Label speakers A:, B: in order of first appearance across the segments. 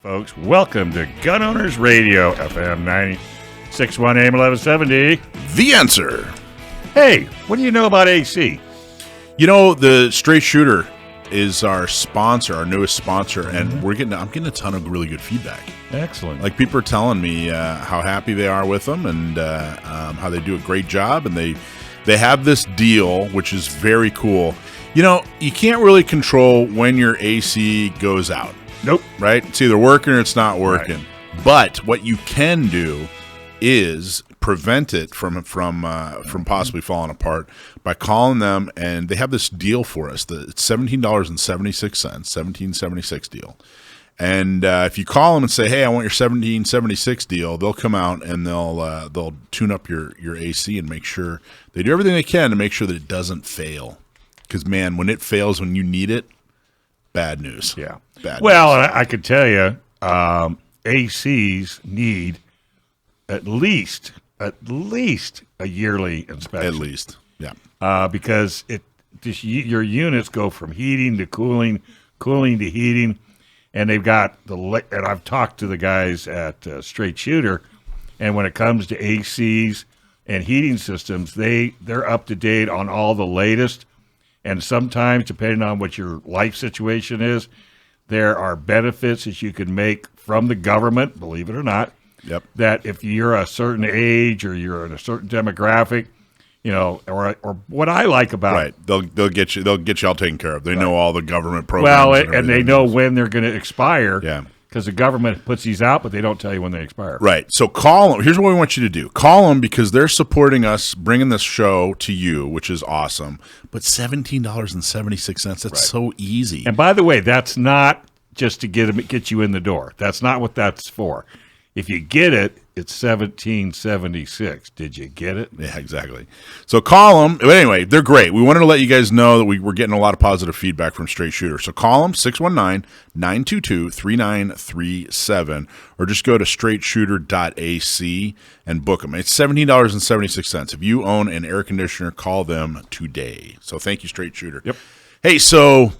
A: folks. Welcome to Gun Owners Radio, FM 961 AM 1170.
B: The Answer.
A: Hey, what do you know about AC?
B: You know, the Straight Shooter is our sponsor, our newest sponsor, and I'm getting a ton of really good feedback.
A: Excellent.
B: Like, people are telling me how happy they are with them and how they do a great job, and they have this deal, which is very cool. You know, you can't really control when your AC goes out.
A: Nope.
B: Right? It's either working or it's not working.
A: Right.
B: But what you can do is prevent it from possibly falling apart by calling them, and they have this deal for us. It's $17.76, $17.76 deal. And if you call them and say, "Hey, I want your $17.76 deal," they'll come out and they'll tune up your AC and make sure they do everything they can to make sure that it doesn't fail. Because, man, when it fails when you need it, bad news.
A: Yeah.
B: Bad
A: well,
B: news.
A: I could tell you, ACs need at least a yearly inspection.
B: At least, yeah.
A: Because your units go from heating to cooling to heating, and they've got and I've talked to the guys at Straight Shooter, and when it comes to ACs and heating systems, they're up to date on all the latest. And sometimes, depending on what your life situation is, there are benefits that you can make from the government, believe it or not.
B: Yep.
A: That if you're a certain age or you're in a certain demographic, you know, or what I like about
B: right, they'll get you all taken care of. They know all the government programs.
A: Well, and they know when they're going to expire.
B: Yeah.
A: Because the government puts these out, but they don't tell you when they expire.
B: Right. So call them. Here's what we want you to do. Call them because they're supporting us, bringing this show to you, which is awesome. But $17.76, that's right. So easy.
A: And by the way, that's not just to get you in the door. That's not what that's for. If you get it, it's $17.76. Did you get it?
B: Yeah, exactly. So call them. But anyway, they're great. We wanted to let you guys know that we're getting a lot of positive feedback from Straight Shooter. So call them, 619-922-3937, or just go to straightshooter.ac and book them. It's $17.76. If you own an air conditioner, call them today. So thank you, Straight Shooter.
A: Yep.
B: Hey, so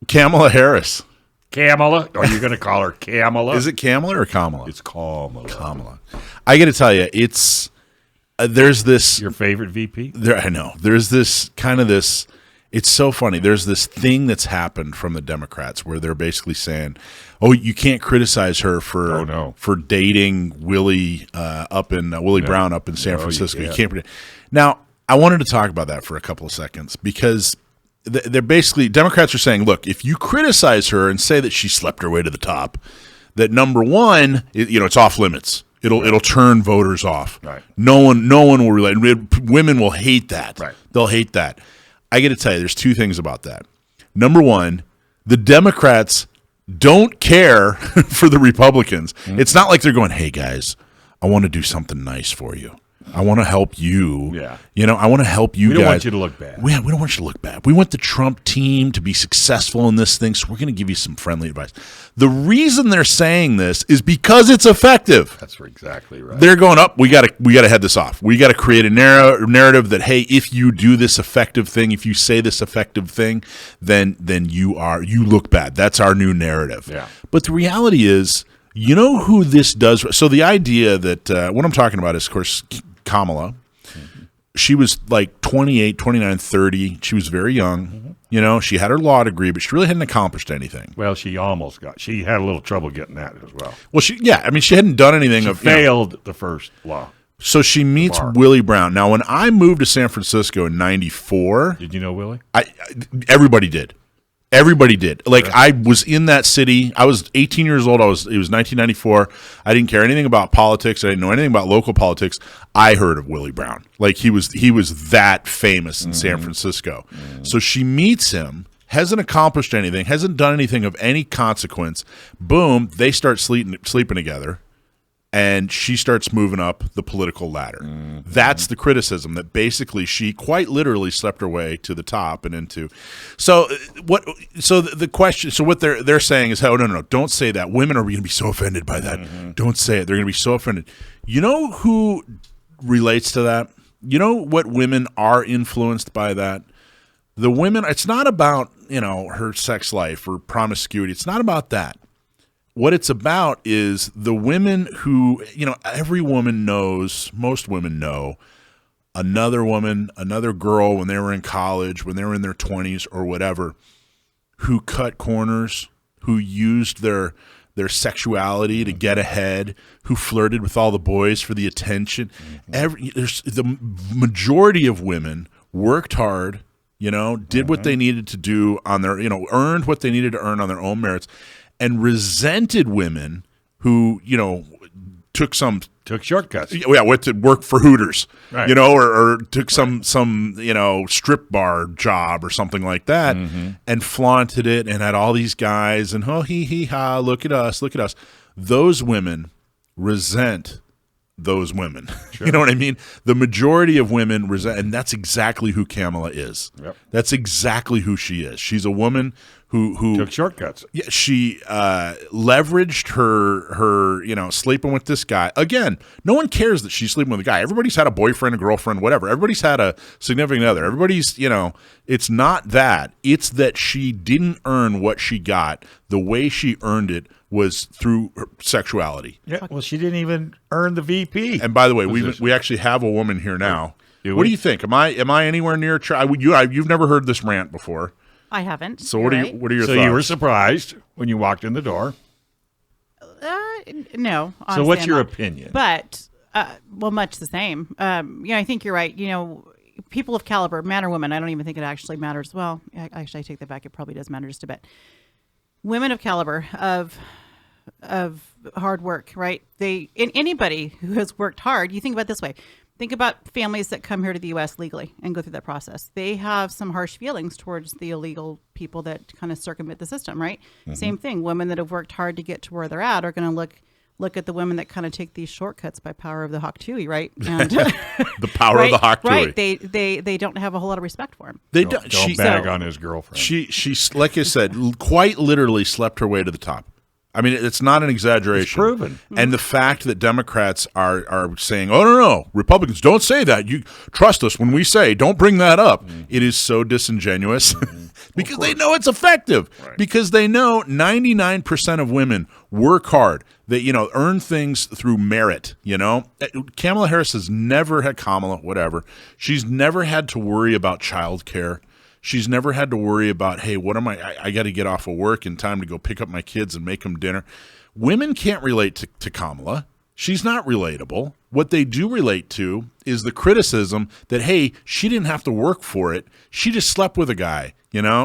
B: Kamala Harris.
A: Kamala? Are you going to call her Kamala?
B: Is it Kamala or Kamala?
A: It's Kamala.
B: Kamala. I got to tell you, it's there's this.
A: Your favorite VP?
B: I know. There's this kind of this. It's so funny. There's this thing that's happened from the Democrats where they're basically saying, "Oh, you can't criticize her for dating Willie Brown up in San Francisco. You can't." Now, I wanted to talk about that for a couple of seconds because they're basically, Democrats are saying, look, if you criticize her and say that she slept her way to the top, that number one, it's off limits. It'll turn voters off.
A: Right.
B: No one will relate. Women will hate that.
A: Right.
B: They'll hate that. I got to tell you, there's two things about that. Number one, the Democrats don't care for the Republicans. Mm-hmm. It's not like they're going, hey guys, I want to do something nice for you. I want to help you.
A: Yeah.
B: I want to help you guys.
A: We don't want you to look bad.
B: We don't want you to look bad. We want the Trump team to be successful in this thing, so we're going to give you some friendly advice. The reason they're saying this is because it's effective.
A: That's exactly right.
B: They're going up. We got to head this off. We got to create a narrative that, hey, if you do this effective thing, if you say this effective thing, then you look bad. That's our new narrative.
A: Yeah.
B: But the reality is, you know who this does? So the idea that what I'm talking about is, of course, Kamala. Mm-hmm. She was like 28, 29, 30. She was very young. Mm-hmm. She had her law degree, but she really hadn't accomplished anything.
A: Well, she had a little trouble getting that as well.
B: Well, she hadn't done anything.
A: She failed the first law.
B: So she meets Willie Brown. Now, when I moved to San Francisco in 94.
A: Did you know Willie?
B: Everybody did. Everybody did. Like, I was in that city. I was 18 years old. It was 1994. I didn't care anything about politics. I didn't know anything about local politics. I heard of Willie Brown. Like, he was that famous in San Francisco. Mm-hmm. So she meets him, hasn't accomplished anything, hasn't done anything of any consequence. Boom, they start sleeping together. And she starts moving up the political ladder. Mm-hmm. That's the criticism, that basically she quite literally slept her way to the top and into. So what they're saying is, oh, no, don't say that. Women are going to be so offended by that. Mm-hmm. Don't say it. They're going to be so offended. You know who relates to that? You know what women are influenced by that? The women, it's not about, her sex life or promiscuity. It's not about that. what it's about is the women who, every woman knows, most women know, another woman, another girl when they were in college, when they were in their 20s or whatever, who cut corners, who used their sexuality to get ahead, who flirted with all the boys for the attention. The majority of women worked hard, did what they needed to do on their, earned what they needed to earn on their own merits, and resented women who, took
A: shortcuts.
B: Yeah, went to work for Hooters,
A: right.
B: or took some strip bar job or something like that, and flaunted it and had all these guys and hee ha, look at us. Those women resent those women. Sure. You know what I mean? The majority of women resent, and that's exactly who Kamala is.
A: Yep.
B: That's exactly who she is. She's a woman who
A: took shortcuts.
B: Yeah, she leveraged her sleeping with this guy. Again, no one cares that she's sleeping with a guy. Everybody's had a boyfriend, a girlfriend, whatever. Everybody's had a significant other. Everybody's, it's not that. It's that she didn't earn what she got. The way she earned it was through her sexuality.
A: Yeah, well, she didn't even earn the VP.
B: And by the way, we actually have a woman here now. What do you think? Am I anywhere near? You've never heard this rant before.
C: I haven't.
B: So what are your thoughts?
A: So you were surprised when you walked in the door?
C: No.
A: So what's your opinion?
C: But much the same. I think you're right. People of caliber, man or woman, I don't even think it actually matters. Well, actually, I take that back. It probably does matter just a bit. Women of caliber of hard work, right? Anybody who has worked hard. You think about it this way. Think about families that come here to the U.S. legally and go through that process. They have some harsh feelings towards the illegal people that kind of circumvent the system, right? Mm-hmm. Same thing. Women that have worked hard to get to where they're at are going to look at the women that kind of take these shortcuts by power of the hawk tui, right? And,
B: the power of the hawk tui.
C: Right. They don't have a whole lot of respect for him.
B: They
A: don't bag on his girlfriend.
B: She like I said, quite literally slept her way to the top. I mean, it's not an exaggeration.
A: It's proven.
B: And the fact that Democrats are saying, oh, no, Republicans, don't say that. You trust us when we say, don't bring that up. It is so disingenuous because they know it's effective. Right. Because they know 99% of women work hard. They, earn things through merit, Kamala Harris has never had whatever. She's never had to worry about child care. She's never had to worry about, hey, what am I got to get off of work in time to go pick up my kids and make them dinner. Women can't relate to Kamala. She's not relatable. What they do relate to is the criticism that, hey, she didn't have to work for it. She just slept with a guy,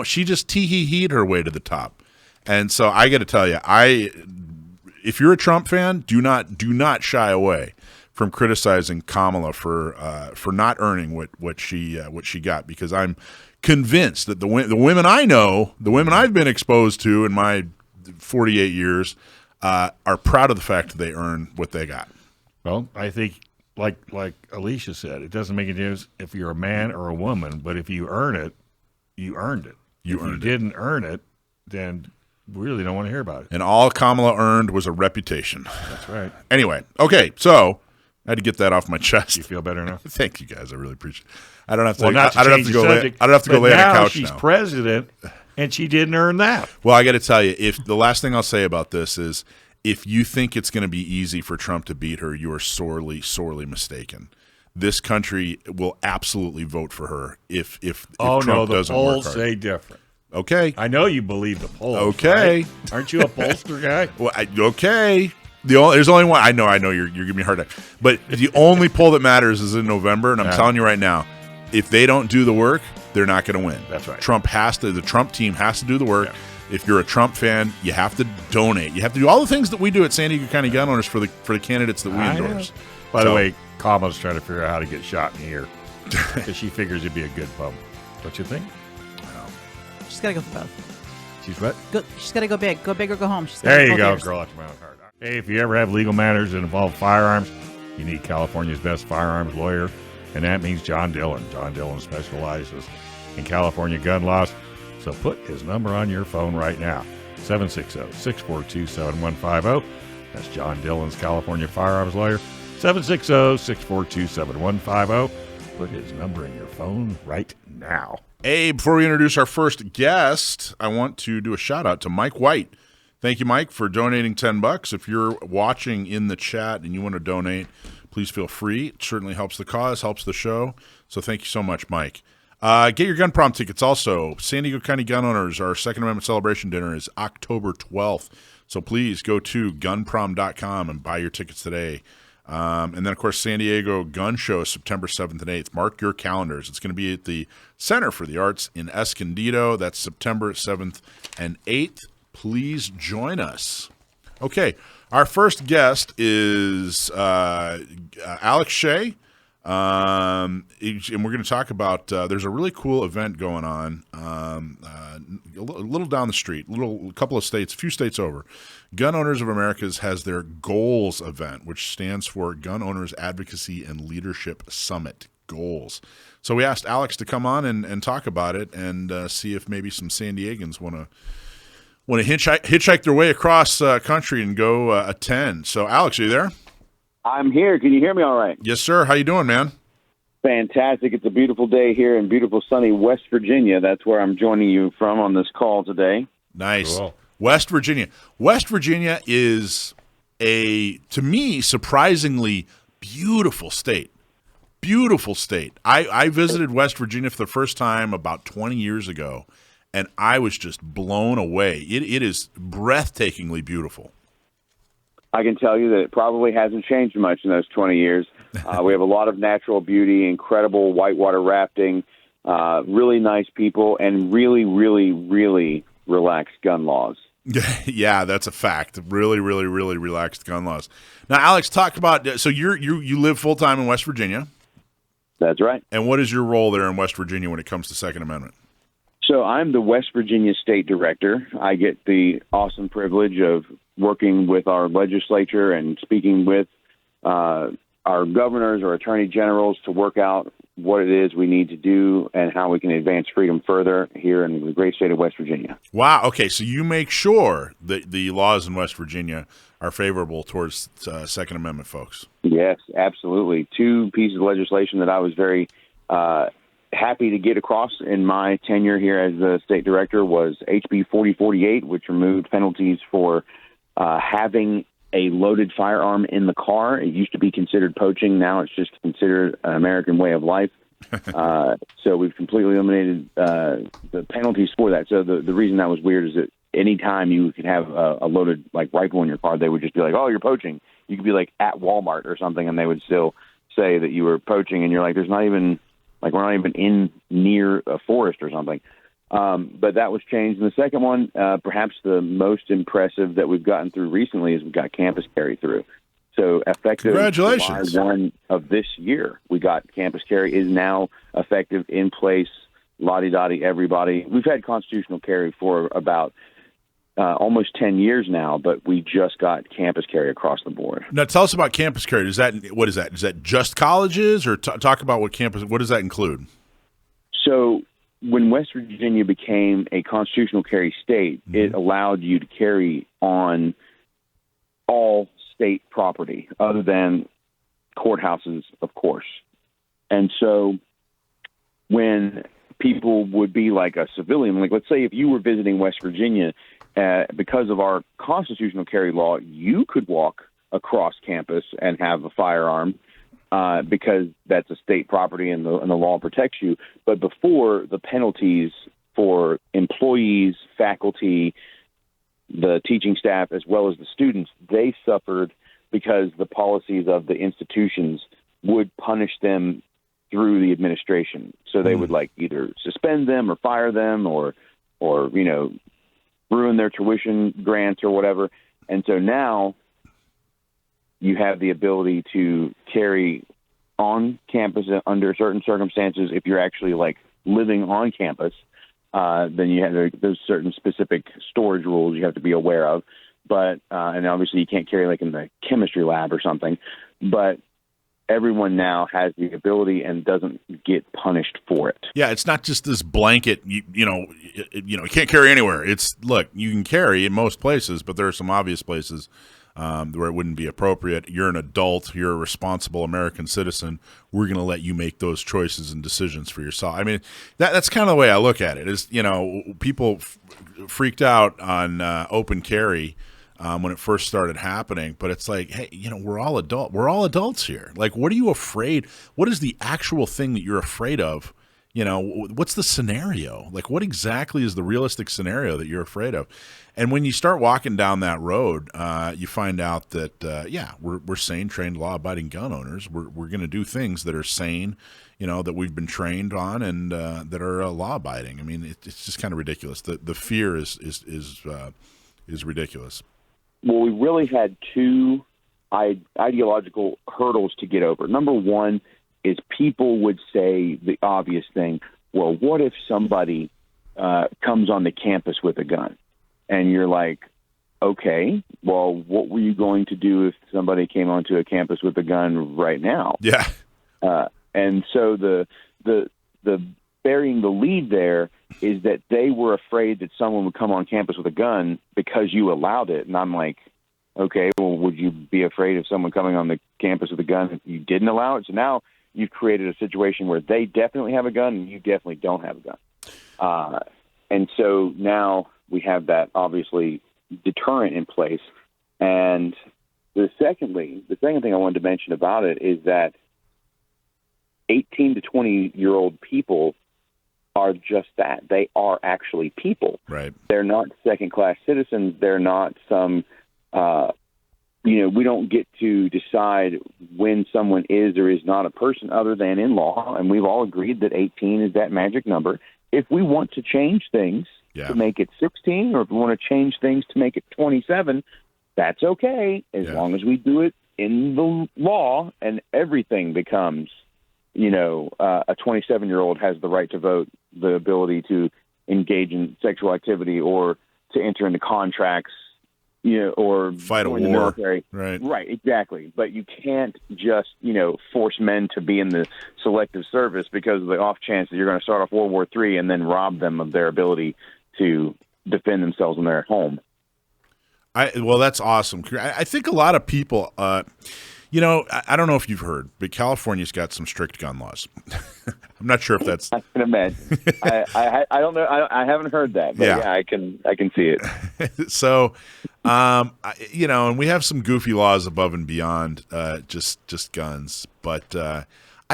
B: She just tee-hee-heed her way to the top. And so I got to tell you, if you're a Trump fan, do not shy away from criticizing Kamala for not earning what she got, because I'm convinced that the women I know, the women I've been exposed to in my 48 years, are proud of the fact that they earn what they got.
A: Well, I think, like Alisha said, it doesn't make a difference if you're a man or a woman, but if you earn it, you earned it. If you didn't earn it, then we really don't want to hear about it.
B: And all Kamala earned was a reputation.
A: That's right.
B: Anyway, okay, so I had to get that off my chest.
A: You feel better now?
B: Thank you, guys. I really appreciate it. I don't have to.
A: Well, I don't have to go lay on a couch
B: she's
A: now. President, and she didn't earn that.
B: Well, I got to tell you, if the last thing I'll say about this is, if you think it's going to be easy for Trump to beat her, you are sorely, sorely mistaken. This country will absolutely vote for her if Trump doesn't work hard.
A: The polls say different.
B: Okay,
A: I know you believe the polls.
B: Okay,
A: right? Aren't you a pollster guy?
B: Well, okay. There's only one. I know. You're giving me a hard time. But the only poll that matters is in November, and I'm telling you right now, if they don't do the work, they're not going to win.
A: That's right.
B: The Trump team has to do the work.
A: Yeah.
B: If you're a Trump fan, you have to donate. You have to do all the things that we do at San Diego County Gun Owners for the candidates that we endorse.
A: By the way, Kamala's trying to figure out how to get shot in the ear because she figures it'd be a good bump. Don't you think?
C: She's got to go for both.
A: She's what?
C: She's got to go big. Go big or go home.
A: There you go, girl after my own heart. Hey, if you ever have legal matters that involve firearms, you need California's best firearms lawyer, and that means John Dillon. John Dillon specializes in California gun laws, so put his number on your phone right now, 760-642-7150. That's John Dillon's California firearms lawyer, 760-642-7150. Put his number in your phone right now.
B: Hey, before we introduce our first guest, I want to do a shout-out to Mike White. Thank you, Mike, for donating $10. If you're watching in the chat and you want to donate, please feel free. It certainly helps the cause, helps the show. So thank you so much, Mike. Get your gun prom tickets also. San Diego County gun owners, our Second Amendment celebration dinner is October 12th. So please go to gunprom.com and buy your tickets today. And then, of course, San Diego Gun Show, September 7th and 8th. Mark your calendars. It's going to be at the Center for the Arts in Escondido. That's September 7th and 8th. Please join us. Okay, our first guest is Alex Shay. And we're going to talk about there's a really cool event going on a little down the street, a couple of states, a few states over. Gun Owners of America has their Goals event, which stands for Gun Owners Advocacy and Leadership Summit. Goals. So we asked Alex to come on and talk about it and see if maybe some San Diegans want to hitchhike their way across country and go attend. So Alex, are you there?
D: I'm here. Can you hear me all right?
B: Yes, sir. How you doing, man?
D: Fantastic. It's a beautiful day here in beautiful sunny West Virginia. That's where I'm joining you from on this call today.
B: Nice.
A: Cool.
B: West Virginia. West Virginia is to me, surprisingly beautiful state. Beautiful state. I visited West Virginia for the first time about 20 years ago, and I was just blown away. It is breathtakingly beautiful.
D: I can tell you that it probably hasn't changed much in those 20 years. We have a lot of natural beauty, incredible whitewater rafting, really nice people, and really, really, really relaxed gun laws.
B: Yeah, that's a fact. Really, really, really relaxed gun laws. Now, Alex, talk about so you live full time in West Virginia.
D: That's right.
B: And what is your role there in West Virginia when it comes to Second Amendment?
D: So I'm the West Virginia State Director. I get the awesome privilege of working with our legislature and speaking with our governors or attorney generals to work out what it is we need to do and how we can advance freedom further here in the great state of West Virginia.
B: Wow. Okay, so you make sure that the laws in West Virginia are favorable towards Second Amendment folks.
D: Yes, absolutely. Two pieces of legislation that I was very happy to get across in my tenure here as the state director was HB 4048, which removed penalties for having a loaded firearm in the car. It used to be considered poaching. Now it's just considered an American way of life. So we've completely eliminated the penalties for that. So the reason that was weird is that any time you could have a loaded rifle in your car, they would just be like, "Oh, you're poaching." You could be at Walmart or something, and they would still say that you were poaching. And you're like, "There's not even we're not even in near a forest or something." But that was changed. And the second one, perhaps the most impressive that we've gotten through recently, is we got campus carry through. So effective
B: Congratulations.
D: July 1 of this year, we got campus carry is now effective, in place, la-di-da-di, everybody. We've had constitutional carry for about almost 10 years now, but we just got campus carry across the board.
B: Now, tell us about campus carry. What is that? Is that just colleges, or talk about what does that include?
D: So when West Virginia became a constitutional carry state, it allowed you to carry on all state property other than courthouses, of course. And so when people would be like a civilian, let's say if you were visiting West Virginia, because of our constitutional carry law, you could walk across campus and have a firearm because that's a state property and the law protects you. But before, the penalties for employees, faculty, the teaching staff, as well as the students, they suffered because the policies of the institutions would punish them through the administration. So they would either suspend them or fire them or ruin their tuition grants or whatever. And so now you have the ability to carry on campus under certain circumstances. If you're actually living on campus, then you have those certain specific storage rules you have to be aware of. But and obviously you can't carry in the chemistry lab or something. But everyone now has the ability and doesn't get punished for it.
B: Yeah, it's not just this blanket. You can't carry anywhere. You can carry in most places, but there are some obvious places where it wouldn't be appropriate. You're an adult. You're a responsible American citizen. We're going to let you make those choices and decisions for yourself. I mean, that's kind of the way I look at it. Is people freaked out on open carry when it first started happening, but it's like, hey, we're all adults here. Like, what are you afraid? What is the actual thing that you're afraid of? What's the scenario? Like, what exactly is the realistic scenario that you're afraid of? And when you start walking down that road, you find out that, we're sane, trained, law-abiding gun owners. We're going to do things that are sane, that we've been trained on and that are law-abiding. I mean, it's just kind of ridiculous. The fear is ridiculous.
D: Well, we really had two ideological hurdles to get over. Number one is people would say the obvious thing, well, what if somebody comes on the campus with a gun? And you're like, okay, well, what were you going to do if somebody came onto a campus with a gun right now?
B: Yeah.
D: And so the burying the lead there is that they were afraid that someone would come on campus with a gun because you allowed it. And I'm like, okay, well, would you be afraid of someone coming on the campus with a gun if you didn't allow it? So now you've created a situation where they definitely have a gun and you definitely don't have a gun. And so now we have that, obviously, deterrent in place. And the second thing I wanted to mention about it is that 18 to 20-year-old people are just that. They are actually people.
B: Right.
D: They're not second-class citizens. They're not some, we don't get to decide when someone is or is not a person other than in law, and we've all agreed that 18 is that magic number. If we want to change things to make it 16, or if we want to change things to make it 27, that's okay, as long as we do it in the law, and everything becomes, a 27-year-old has the right to vote, the ability to engage in sexual activity or to enter into contracts, or
B: fight a war.
D: The military.
B: Right,
D: exactly. But you can't just, force men to be in the selective service because of the off chance that you're going to start off World War III and then rob them of their ability to defend themselves when they're at home.
B: Well, that's awesome. I think a lot of people, I don't know if you've heard, but California's got some strict gun laws. I'm not sure if that's.
D: I can imagine. I don't know. I haven't heard that, but yeah I can see it.
B: So, and we have some goofy laws above and beyond just guns. But I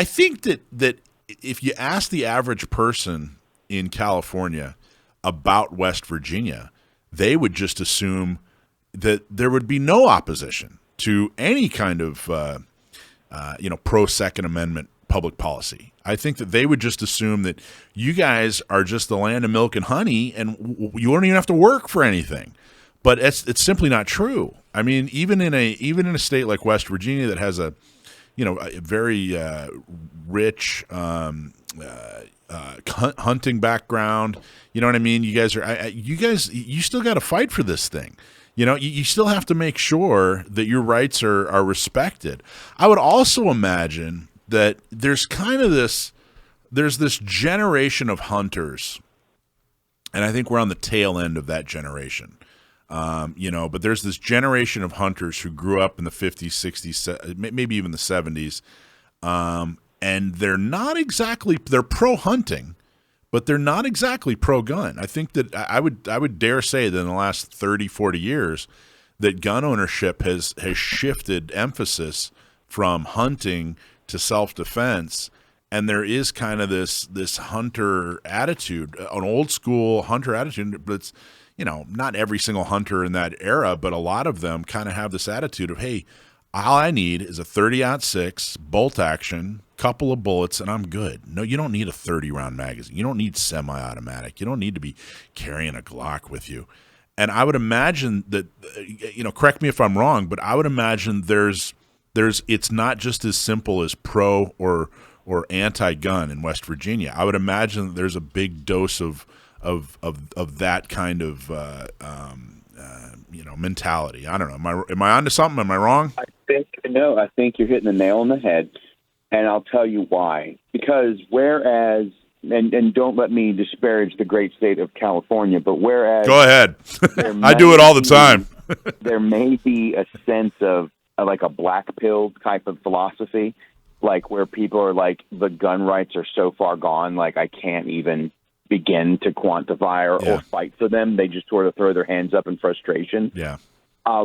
B: think that if you ask the average person in California about West Virginia, they would just assume that there would be no opposition to any kind of, pro-Second Amendment public policy. I think that they would just assume that you guys are just the land of milk and honey, and you don't even have to work for anything. But it's simply not true. I mean, even in a state like West Virginia that has a very rich hunting background, you know what I mean? You still got to fight for this thing. You still have to make sure that your rights are respected. I would also imagine that there's this generation of hunters, and I think we're on the tail end of that generation. But there's this generation of hunters who grew up in the 50s, 60s, maybe even the 70s, and they're pro-hunting, but they're not exactly pro-gun. I think that I would dare say that in the last 30, 40 years that gun ownership has shifted emphasis from hunting to self-defense, and there is kind of this hunter attitude, an old school hunter attitude, but it's, not every single hunter in that era, but a lot of them kind of have this attitude of, hey, all I need is a 30-06 bolt action, couple of bullets, and I'm good. No, you don't need a 30-round magazine. You don't need semi-automatic. You don't need to be carrying a Glock with you. And I would imagine that, correct me if I'm wrong, but I would imagine it's not just as simple as pro or anti-gun in West Virginia. I would imagine that there's a big dose of that kind of mentality. I don't know. Am I onto something? Am I wrong?
D: I think you're hitting the nail on the head, and I'll tell you why. Because whereas, and don't let me disparage the great state of California, but whereas
B: go ahead, I do it all the time.
D: there may be a sense of like a black pill type of philosophy, like where people are like, the gun rights are so far gone, like I can't even begin to quantify or fight for them. They just sort of throw their hands up in frustration.
B: Yeah.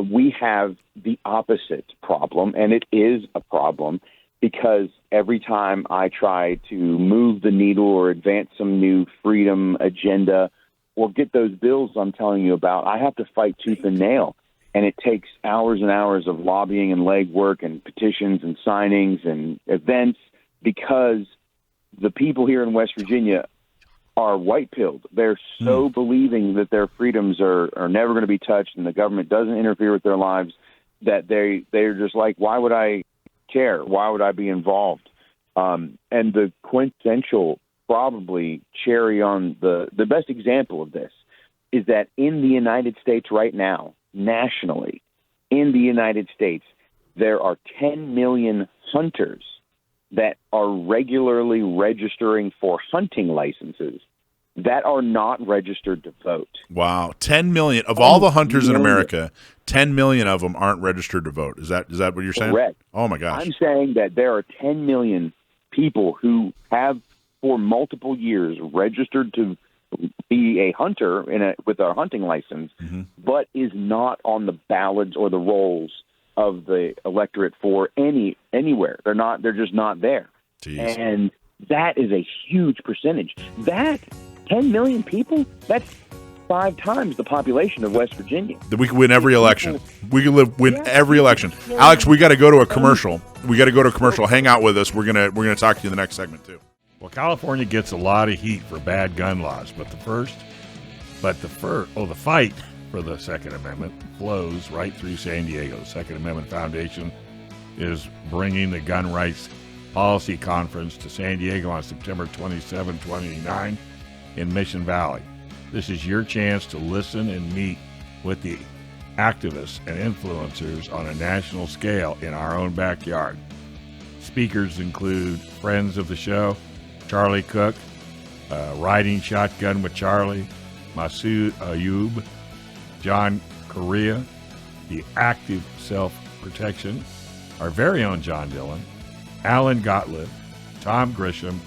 D: We have the opposite problem, and it is a problem because every time I try to move the needle or advance some new freedom agenda or get those bills I'm telling you about, I have to fight tooth and nail. And it takes hours and hours of lobbying and legwork and petitions and signings and events because the people here in West Virginia are white-pilled. They're so believing that their freedoms are never going to be touched and the government doesn't interfere with their lives that they're just like, why would I care? Why would I be involved? And the quintessential, probably cherry on the best example of this is that in the United States right now, nationally, in the United States, there are 10 million hunters that are regularly registering for hunting licenses that are not registered to vote.
B: Wow. 10 million. Of all the hunters in America, 10 million of them aren't registered to vote. Is that what you're saying?
D: Correct.
B: Oh, my gosh.
D: I'm saying that there are 10 million people who have for multiple years registered to be a hunter with a hunting license, but is not on the ballots or the rolls of the electorate for anywhere. They're just not there.
B: Jeez.
D: And that is a huge percentage. That 10 million people, that's 5 times the population of West Virginia.
B: That we could win every election. We could win every election. Alex, we got to go to a commercial. Hang out with us. We're gonna talk to you in the next segment too.
A: Well, California gets a lot of heat for bad gun laws, but the fight for the Second Amendment flows right through San Diego. The Second Amendment Foundation is bringing the Gun Rights Policy Conference to San Diego on September 27, 29 in Mission Valley. This is your chance to listen and meet with the activists and influencers on a national scale in our own backyard. Speakers include friends of the show, Charlie Cook, Riding Shotgun with Charlie, Masood Ayub, John Correa, the Active Self-Protection, our very own John Dillon, Alan Gottlieb, Tom Grisham,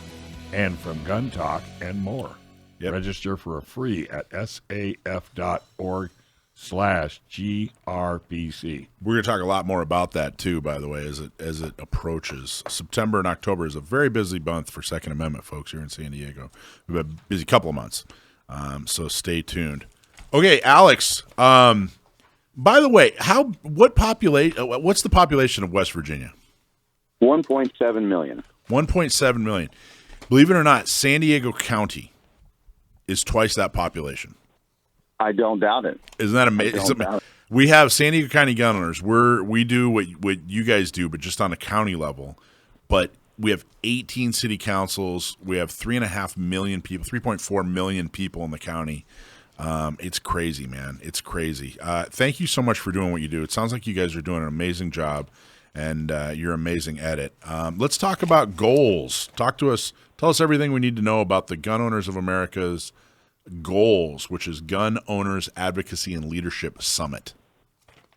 A: and from Gun Talk and more.
B: Yep.
A: Register for a free at saf.org/GRPC.
B: We're going to talk a lot more about that too, by the way, as it approaches. September and October is a very busy month for Second Amendment folks here in San Diego. We've had a busy couple of months, so stay tuned. Okay, Alex. By the way, what's the population of West Virginia?
D: 1.7 million.
B: 1.7 million. Believe it or not, San Diego County is twice that population.
D: I don't doubt it.
B: Isn't that amazing? We have San Diego County gun owners. We do what you guys do, but just on a county level. But we have 18 city councils. We have 3.5 million people, 3.4 million people in the county. It's crazy, man. It's crazy. Thank you so much for doing what you do. It sounds like you guys are doing an amazing job, and you're amazing at it. Let's talk about goals. Talk to us. Tell us everything we need to know about the Gun Owners of America's goals, which is Gun Owners Advocacy and Leadership Summit.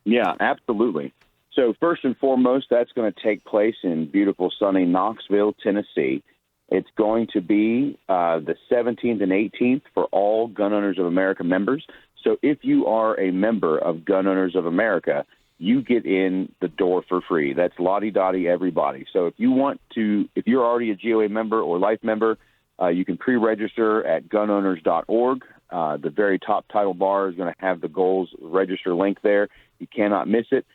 D: Yeah, absolutely. So first and foremost, that's going to take place in beautiful, sunny Knoxville, Tennessee. It's going to be the 17th and 18th for all Gun Owners of America members. So if you are a member of Gun Owners of America, you get in the door for free. That's lottie-dottie everybody. So if you're already a GOA member or life member, you can pre-register at gunowners.org. The very top title bar is going to have the goals register link there. You cannot miss it.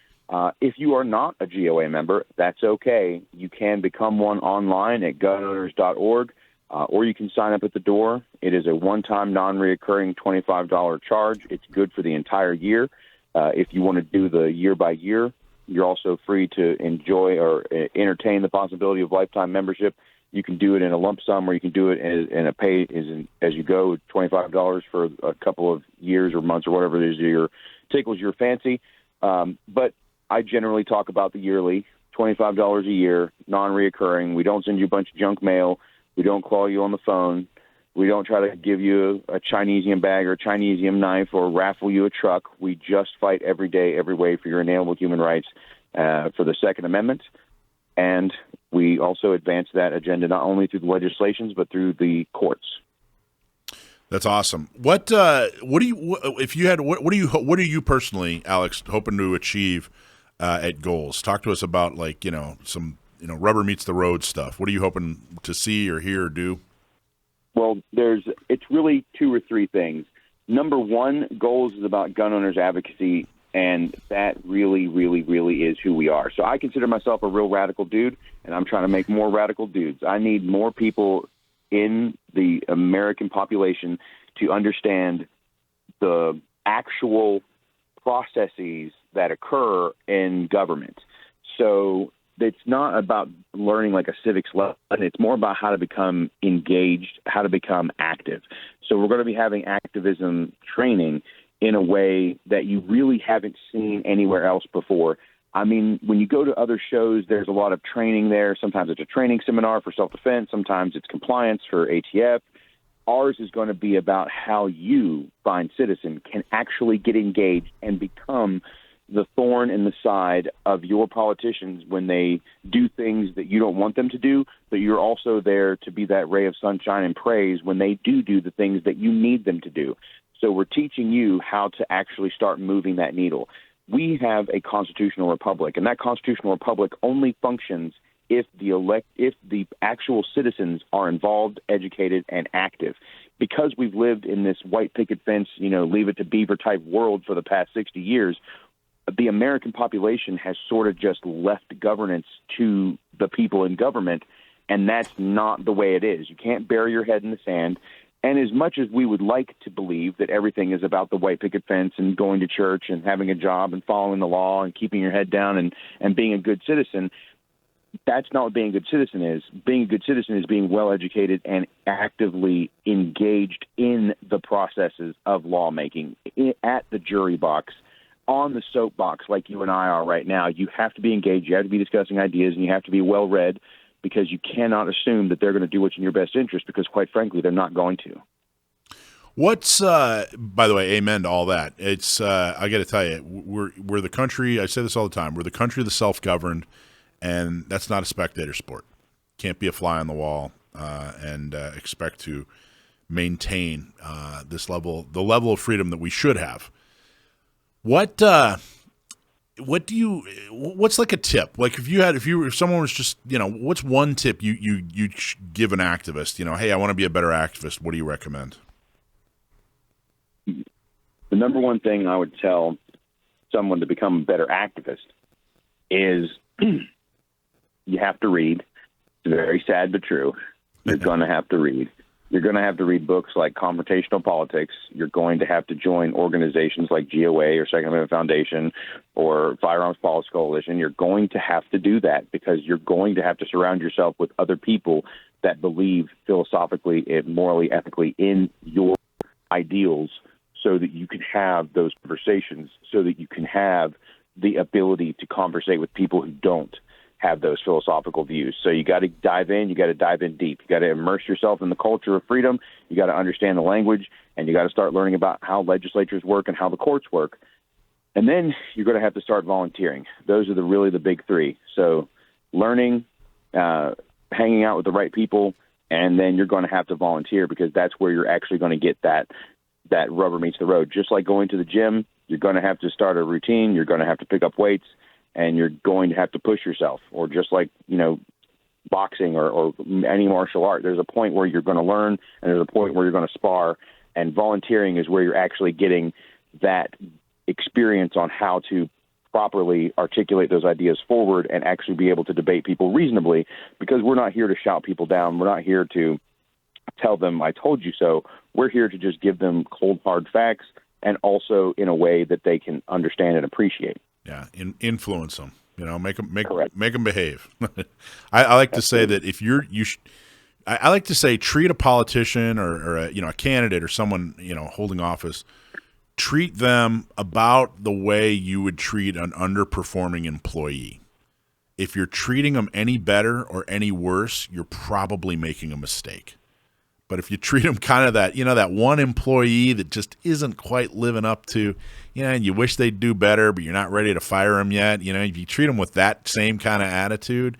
D: If you are not a GOA member, that's okay. You can become one online at gunowners.org, or you can sign up at the door. It is a one-time, non-reoccurring $25 charge. It's good for the entire year. If you want to do the year-by-year, you're also free to enjoy or entertain the possibility of lifetime membership. You can do it in a lump sum, or you can do it in a pay as you go, $25 for a couple of years or months or whatever it is tickles your fancy. But I generally talk about the yearly, $25 a year, non-reoccurring. We don't send you a bunch of junk mail. We don't call you on the phone. We don't try to give you a Chinesium bag or a Chinesium knife or raffle you a truck. We just fight every day, every way for your inalienable human rights, for the Second Amendment. And we also advance that agenda not only through the legislations, but through the courts.
B: That's awesome. What are you personally, Alex, hoping to achieve at goals? Talk to us about some rubber meets the road stuff. What are you hoping to see or hear or do?
D: Well, it's really two or three things. Number one, goals is about gun owners advocacy, and that really, really, really is who we are. So I consider myself a real radical dude, and I'm trying to make more radical dudes. I need more people in the American population to understand the actual processes that occur in government. So it's not about learning like a civics lesson. It's more about how to become engaged, how to become active. So we're going to be having activism training in a way that you really haven't seen anywhere else before. I mean, when you go to other shows, there's a lot of training there. Sometimes it's a training seminar for self-defense. Sometimes it's compliance for ATF. Ours is going to be about how you, fine citizen, can actually get engaged and become the thorn in the side of your politicians when they do things that you don't want them to do, but you're also there to be that ray of sunshine and praise when they do the things that you need them to do. So we're teaching you how to actually start moving that needle. We have a constitutional republic, and that constitutional republic only functions if the actual citizens are involved, educated, and active. Because we've lived in this white picket fence, leave it to beaver type world for the past 60 years, the American population has sort of just left governance to the people in government, and that's not the way it is. You can't bury your head in the sand. And as much as we would like to believe that everything is about the white picket fence and going to church and having a job and following the law and keeping your head down and being a good citizen, that's not what being a good citizen is. Being a good citizen is being well-educated and actively engaged in the processes of lawmaking, at the jury box, on the soapbox like you and I are right now. You have to be engaged, you have to be discussing ideas, and you have to be well-read, because you cannot assume that they're going to do what's in your best interest, because, quite frankly, they're not going to.
B: What's by the way, amen to all that. It's I got to tell you, we're the country. I say this all the time. We're the country of the self-governed, and that's not a spectator sport. Can't be a fly on the wall and expect to maintain the level of freedom that we should have. What's like a tip? Like if someone was just, what's one tip you give an activist? Hey, I want to be a better activist. What do you recommend?
D: The number one thing I would tell someone to become a better activist is you have to read. It's very sad but true. You're going to have to read. You're going to have to read books like Confrontational Politics. You're going to have to join organizations like GOA or Second Amendment Foundation or Firearms Policy Coalition. You're going to have to do that, because you're going to have to surround yourself with other people that believe philosophically, morally, ethically in your ideals, so that you can have those conversations, so that you can have the ability to conversate with people who don't have those philosophical views. So you got to dive in. You got to dive in deep. You got to immerse yourself in the culture of freedom. You got to understand the language, and you got to start learning about how legislatures work and how the courts work. And then you're going to have to start volunteering. Those are really the big three. So learning, hanging out with the right people, and then you're going to have to volunteer, because that's where you're actually going to get that rubber meets the road. Just like going to the gym, you're going to have to start a routine. You're going to have to pick up weights, and you're going to have to push yourself. Or just like, boxing or any martial art, there's a point where you're going to learn, and there's a point where you're going to spar, and volunteering is where you're actually getting that experience on how to properly articulate those ideas forward and actually be able to debate people reasonably, because we're not here to shout people down. We're not here to tell them, I told you so. We're here to just give them cold, hard facts, and also in a way that they can understand and appreciate.
B: Yeah, influence them. Make them behave.
D: I
B: like to say that if I like to say treat a politician or a candidate or someone holding office, treat them about the way you would treat an underperforming employee. If you're treating them any better or any worse, you're probably making a mistake, But if you treat them kind of that one employee that just isn't quite living up to, and you wish they'd do better, but you're not ready to fire them yet, if you treat them with that same kind of attitude,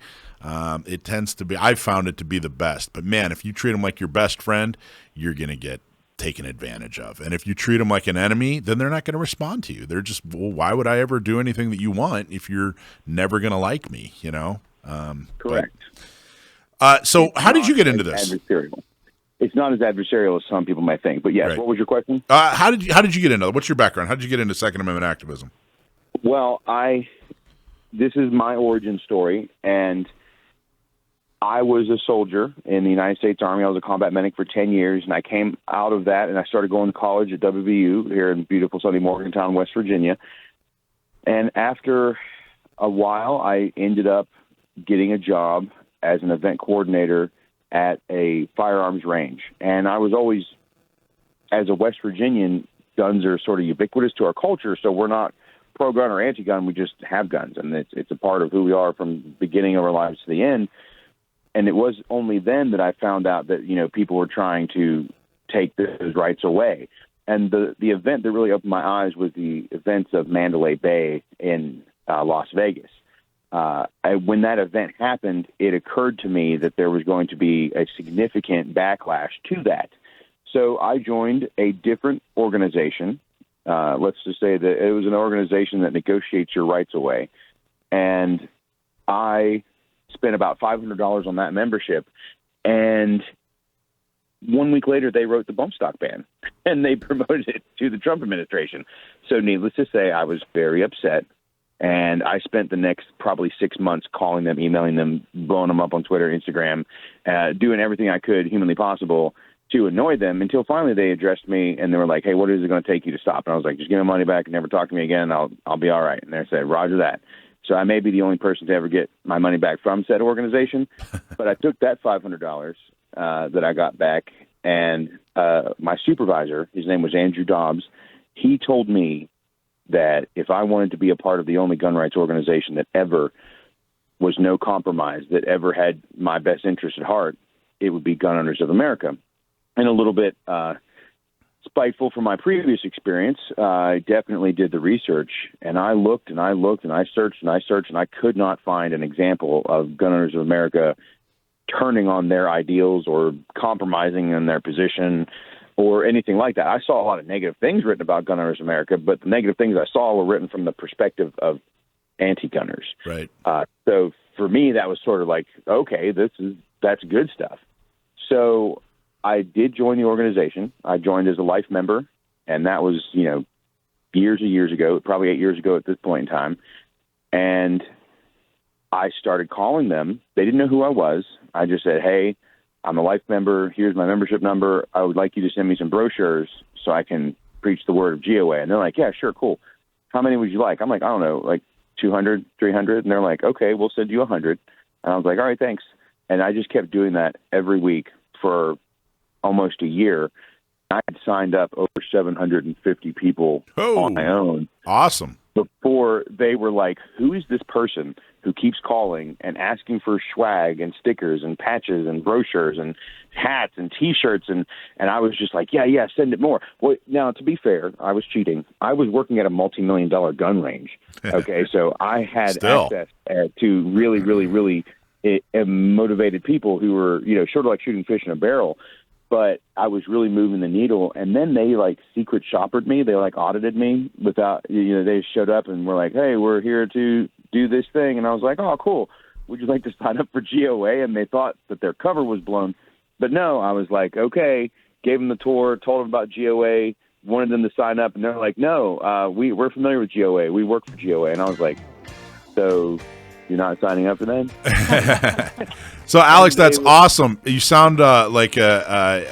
B: it tends to be, I've found it to be the best. But man, if you treat them like your best friend, you're going to get taken advantage of. And if you treat them like an enemy, then they're not going to respond to you. They're just, well, why would I ever do anything that you want if you're never going to like me,
D: Correct.
B: So how did you get into this?
D: Adversarial. It's not as adversarial as some people might think. But yes,
B: Right.
D: What was your question?
B: How did you get into it? What's your background? How did you get into Second Amendment activism?
D: Well, this is my origin story, and I was a soldier in the United States Army. I was a combat medic for 10 years, and I came out of that, and I started going to college at WVU here in beautiful sunny Morgantown, West Virginia. And after a while, I ended up getting a job as an event coordinator at a firearms range. And I was always, as a West Virginian, guns are sort of ubiquitous to our culture, so we're not pro-gun or anti-gun. We just have guns, and it's a part of who we are from the beginning of our lives to the end. And it was only then that I found out that, people were trying to take those rights away. And the event that really opened my eyes was the events of Mandalay Bay in Las Vegas. When that event happened, it occurred to me that there was going to be a significant backlash to that. So I joined a different organization. Let's just say that it was an organization that negotiates your rights away. And I spent about $500 on that membership. And 1 week later, they wrote the bump stock ban, and they promoted it to the Trump administration. So needless to say, I was very upset. And I spent the next probably 6 months calling them, emailing them, blowing them up on Twitter, Instagram, doing everything I could humanly possible to annoy them until finally they addressed me and they were like, hey, what is it going to take you to stop? And I was like, just give me my money back and never talk to me again. I'll be all right. And they said, roger that. So I may be the only person to ever get my money back from said organization. But I took that $500 that I got back, and my supervisor, his name was Andrew Dobbs, he told me that if I wanted to be a part of the only gun rights organization that ever was no compromise, that ever had my best interest at heart, it would be Gun Owners of America. And a little bit spiteful from my previous experience, I definitely did the research, and I looked and I looked and I searched and I searched, and I could not find an example of Gun Owners of America turning on their ideals or compromising in their position or anything like that. I saw a lot of negative things written about Gun Owners America, but the negative things I saw were written from the perspective of anti-gunners.
B: Right.
D: So for me, that was sort of like, okay, that's good stuff. So I did join the organization. I joined as a life member, and that was, years and years ago, probably 8 years ago at this point in time. And I started calling them. They didn't know who I was. I just said, hey, I'm a life member. Here's my membership number. I would like you to send me some brochures so I can preach the word of GOA. And they're like, yeah, sure, cool. How many would you like? I'm like, I don't know, like 200, 300. And they're like, okay, we'll send you 100. And I was like, all right, thanks. And I just kept doing that every week for almost a year. I had signed up over 750 people on my own.
B: Awesome.
D: Before they were like, who is this person who keeps calling and asking for swag and stickers and patches and brochures and hats and T-shirts? And I was just like, yeah, send it more. Well, now, to be fair, I was cheating. I was working at a multi-million-dollar gun range. Okay, so I had access to really, really, really motivated people who were, sort of like shooting fish in a barrel. But I was really moving the needle. And then they secret shoppered me. They audited me without, they showed up and were like, hey, we're here to do this thing. And I was like, oh, cool. Would you like to sign up for GOA? And they thought that their cover was blown. But no, I was like, okay, gave them the tour, told them about GOA, wanted them to sign up. And they're like, no, we're familiar with GOA. We work for GOA. And I was like, so you're not signing up for them?
B: So, Alex, that's awesome. You sound like a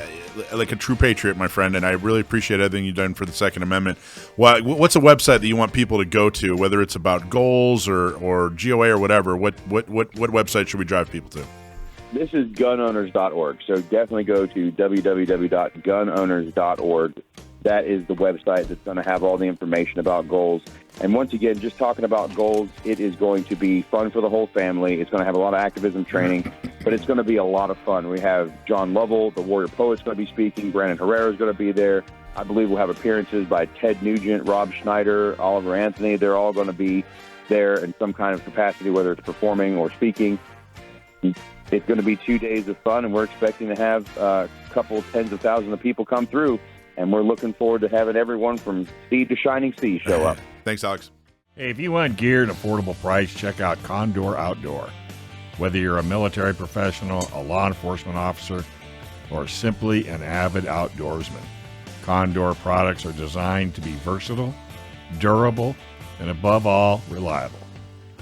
B: true patriot, my friend, and I really appreciate everything you've done for the Second Amendment. What's a website that you want people to go to, whether it's about goals or GOA or whatever? What website should we drive people to?
D: This is gunowners.org, so definitely go to www.gunowners.org. That is the website that's going to have all the information about goals. And once again, just talking about goals, it is going to be fun for the whole family. It's going to have a lot of activism training. but it's going to be a lot of fun. We have John Lovell, the Warrior Poet's going to be speaking. Brandon Herrera is going to be there. I believe we'll have appearances by Ted Nugent, Rob Schneider, Oliver Anthony. They're all going to be there in some kind of capacity, whether it's performing or speaking. It's going to be 2 days of fun, and we're expecting to have a couple tens of thousands of people come through, and we're looking forward to having everyone from sea to shining sea show up.
B: Thanks, Alex.
A: Hey, if you want gear at an affordable price, check out Condor Outdoor. Whether you're a military professional, a law enforcement officer, or simply an avid outdoorsman, Condor products are designed to be versatile, durable, and above all, reliable.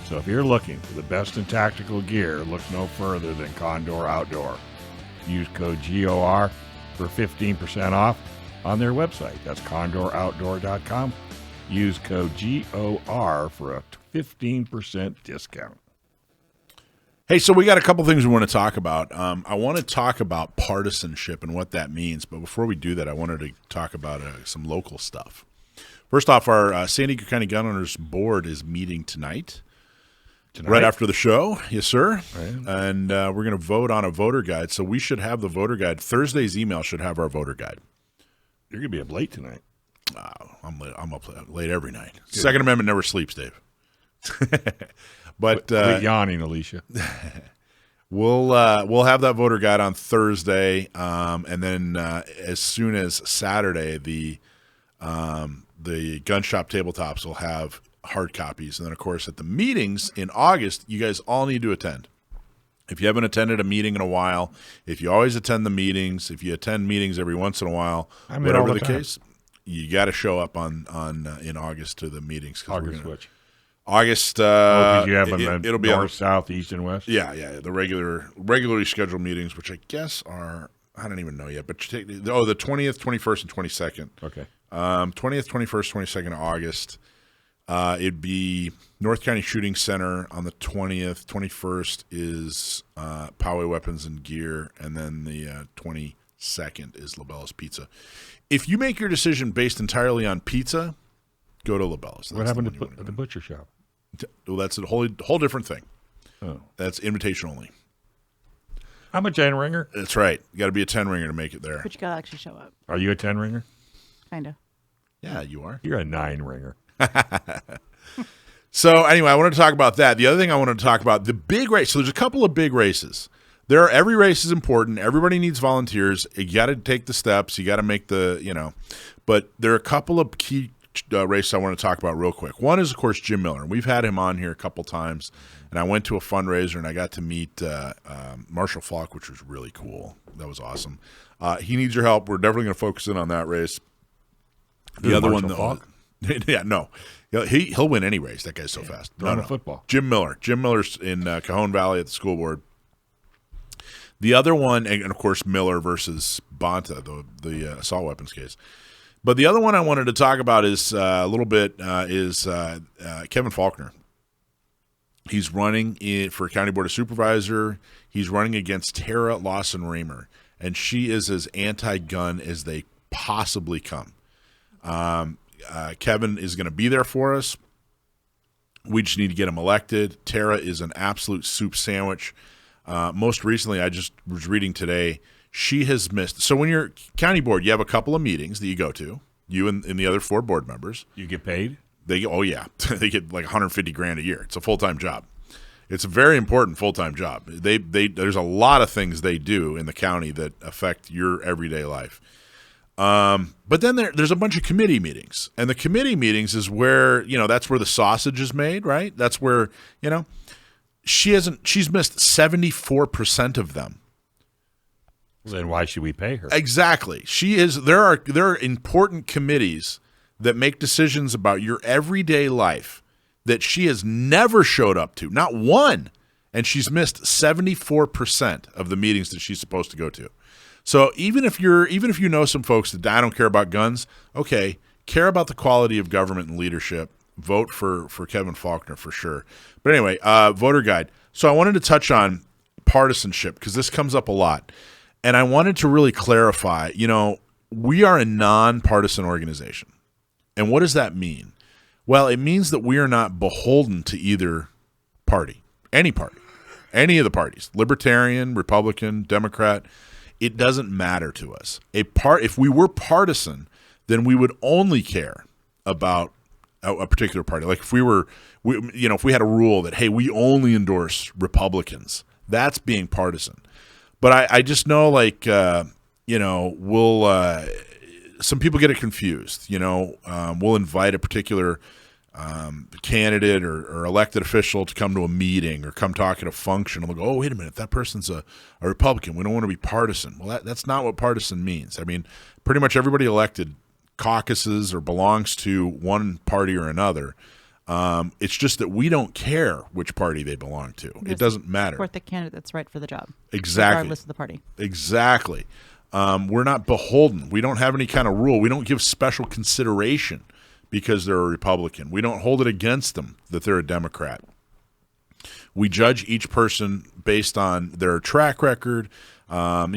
A: So if you're looking for the best in tactical gear, look no further than Condor Outdoor. Use code GOR for 15% off on their website. That's condoroutdoor.com. Use code GOR for a 15% discount.
B: Hey, so we got a couple things we want to talk about. I want to talk about partisanship and what that means. But before we do that, I wanted to talk about some local stuff. First off, our San Diego County Gun Owners Board is meeting tonight. Right after the show. Yes, sir. Right. And we're going to vote on a voter guide. So we should have the voter guide. Thursday's email should have our voter guide.
A: You're going to be up late tonight.
B: I'm up late every night. Good. Second Amendment never sleeps, Dave. But
A: quit yawning, Alisha.
B: We'll have that voter guide on Thursday, and then as soon as Saturday, the gun shop tabletops will have hard copies, and then of course at the meetings in August, you guys all need to attend. If you haven't attended a meeting in a while, if you always attend the meetings, if you attend meetings every once in a while, whatever the case, you got to show up on in August to the meetings.
A: August which?
B: August.
A: You have them
B: it'll be
A: north, south, east, and west.
B: Yeah, the regularly scheduled meetings, which I guess are I don't even know yet, but the 20th, 21st, and 22nd.
A: Okay.
B: 20th, 21st, 22nd of August. It'd be North County Shooting Center on the 20th. 21st is Poway Weapons and Gear, and then the 22nd is LaBella's Pizza. If you make your decision based entirely on pizza, go to LaBella's.
A: What happened to the butcher shop?
B: Well, that's a whole different thing.
A: Oh.
B: That's invitation only.
A: I'm a 10 ringer.
B: That's right. You got to be a 10 ringer to make it there.
C: But you got to actually show up.
A: Are you a 10 ringer?
C: Kind of.
B: Yeah, you are.
A: You're a 9 ringer.
B: So anyway, I wanted to talk about that. The other thing I wanted to talk about, the big race. So there's a couple of big races. Every race is important. Everybody needs volunteers. You got to take the steps. You got to make but there are a couple of key races I want to talk about real quick. One is, of course, Jim Miller. We've had him on here a couple times, and I went to a fundraiser, and I got to meet Marshall Falk, which was really cool. That was awesome. He needs your help. We're definitely going to focus in on that race. The other one,
A: Falk?
B: Yeah, no. He'll win any race. That guy's so fast. No.
A: Football.
B: Jim Miller. Jim Miller's in Cajon Valley at the school board. The other one, and of course, Miller versus Bonta, the assault weapons case. But the other one I wanted to talk about is a little bit Kevin Faulkner. He's running for County Board of Supervisor. He's running against Tara Lawson-Raymer, and she is as anti-gun as they possibly come. Kevin is going to be there for us. We just need to get him elected. Tara is an absolute soup sandwich. Most recently, I just was reading today, she has missed. So when you're county board, you have a couple of meetings that you go to, you and the other 4 board members.
A: You get paid?
B: They get like $150,000 a year. It's a full-time job. It's a very important full-time job. There's a lot of things they do in the county that affect your everyday life. But then there's a bunch of committee meetings, and the committee meetings is where, that's where the sausage is made, right? That's where, she's missed 74% of them.
A: Then why should we pay her?
B: Exactly. There are important committees that make decisions about your everyday life that she has never showed up to, not one. And she's missed 74% of the meetings that she's supposed to go to. So even if you know some folks that I don't care about guns, okay, care about the quality of government and leadership, vote for Kevin Faulkner for sure. But anyway, voter guide. So I wanted to touch on partisanship because this comes up a lot. And I wanted to really clarify, we are a nonpartisan organization. And what does that mean? Well, it means that we are not beholden to either party, any party. any of the parties, Libertarian, Republican, Democrat, it doesn't matter to us. If we were partisan, then we would only care about a particular party. Like if if we had a rule that, hey, we only endorse Republicans, that's being partisan. But I just know, like, some people get it confused. We'll invite a particular candidate or elected official to come to a meeting or come talk at a function, and they'll go, oh, wait a minute, that person's a Republican. We don't want to be partisan. Well, that's not what partisan means. I mean, pretty much everybody elected caucuses or belongs to one party or another. It's just that we don't care which party they belong to. It doesn't matter.
C: Support the candidate that's right for the job.
B: Exactly.
C: Regardless of the party.
B: Exactly. We're not beholden. We don't have any kind of rule. We don't give special consideration because they're a Republican. We don't hold it against them that they're a Democrat. We judge each person based on their track record, what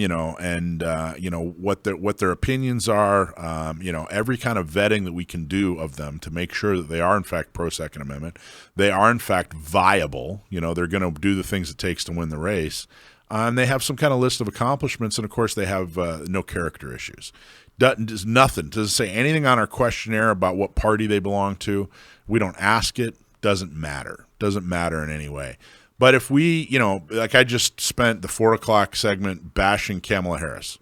B: their opinions are, every kind of vetting that we can do of them to make sure that they are in fact pro-Second Amendment. They are in fact viable. They're going to do the things it takes to win the race. And they have some kind of list of accomplishments, and of course they have no character issues. Does nothing. Doesn't say anything on our questionnaire about what party they belong to. We don't ask it. Doesn't matter. Doesn't matter in any way. But if we, like I just spent the 4 o'clock segment bashing Kamala Harris,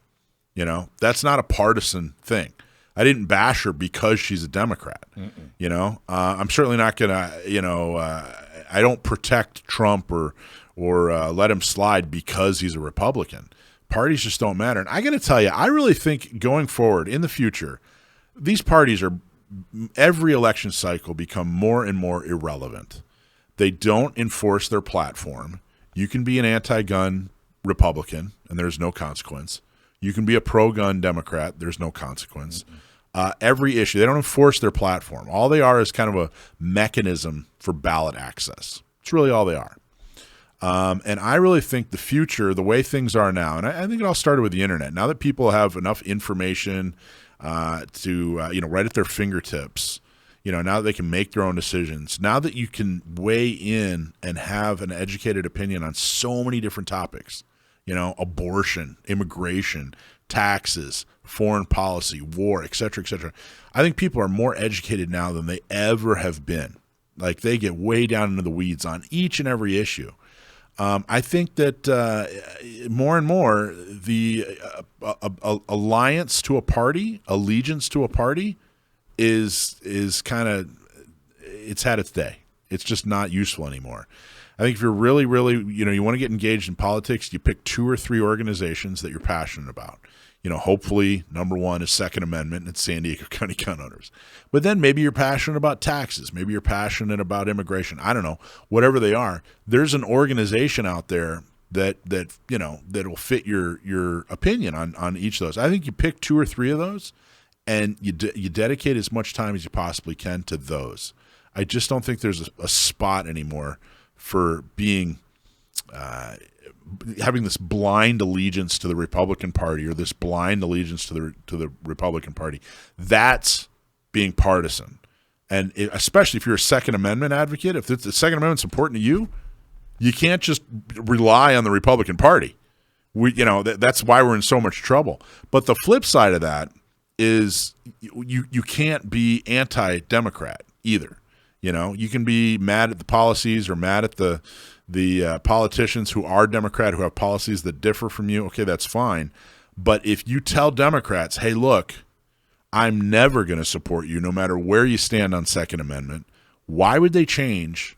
B: that's not a partisan thing. I didn't bash her because she's a Democrat. I'm certainly not going to, I don't protect Trump or let him slide because he's a Republican. Parties just don't matter. And I got to tell you, I really think going forward in the future, these parties are every election cycle become more and more irrelevant. They don't enforce their platform. You can be an anti-gun Republican, and there's no consequence. You can be a pro-gun Democrat. There's no consequence. Every issue, they don't enforce their platform. All they are is kind of a mechanism for ballot access. It's really all they are. And I really think the future, the way things are now, and I think it all started with the internet. Now that people have enough information to right at their fingertips, now that they can make their own decisions, now that you can weigh in and have an educated opinion on so many different topics, abortion, immigration, taxes, foreign policy, war, et cetera, et cetera. I think people are more educated now than they ever have been. Like they get way down into the weeds on each and every issue. I think that more and more the alliance to a party, allegiance to a party, is kind of, it's had its day. It's just not useful anymore. I think if you're really, really, you want to get engaged in politics, you pick 2 or 3 organizations that you're passionate about. Hopefully, number one is Second Amendment and San Diego County gun owners. But then maybe you're passionate about taxes. Maybe you're passionate about immigration. I don't know. Whatever they are, there's an organization out there that will fit your opinion on each of those. I think you pick 2 or 3 of those, and you dedicate as much time as you possibly can to those. I just don't think there's a spot anymore for being having this blind allegiance to the Republican Party or this blind allegiance to the Republican Party. That's being partisan. And especially if you're a Second Amendment advocate, if the Second Amendment's important to you, you can't just rely on the Republican Party. That's why we're in so much trouble. But the flip side of that is you can't be anti-Democrat either. You can be mad at the policies or mad at the politicians who are Democrat, who have policies that differ from you. Okay, that's fine. But if you tell Democrats, hey, look, I'm never going to support you no matter where you stand on Second Amendment, why would they change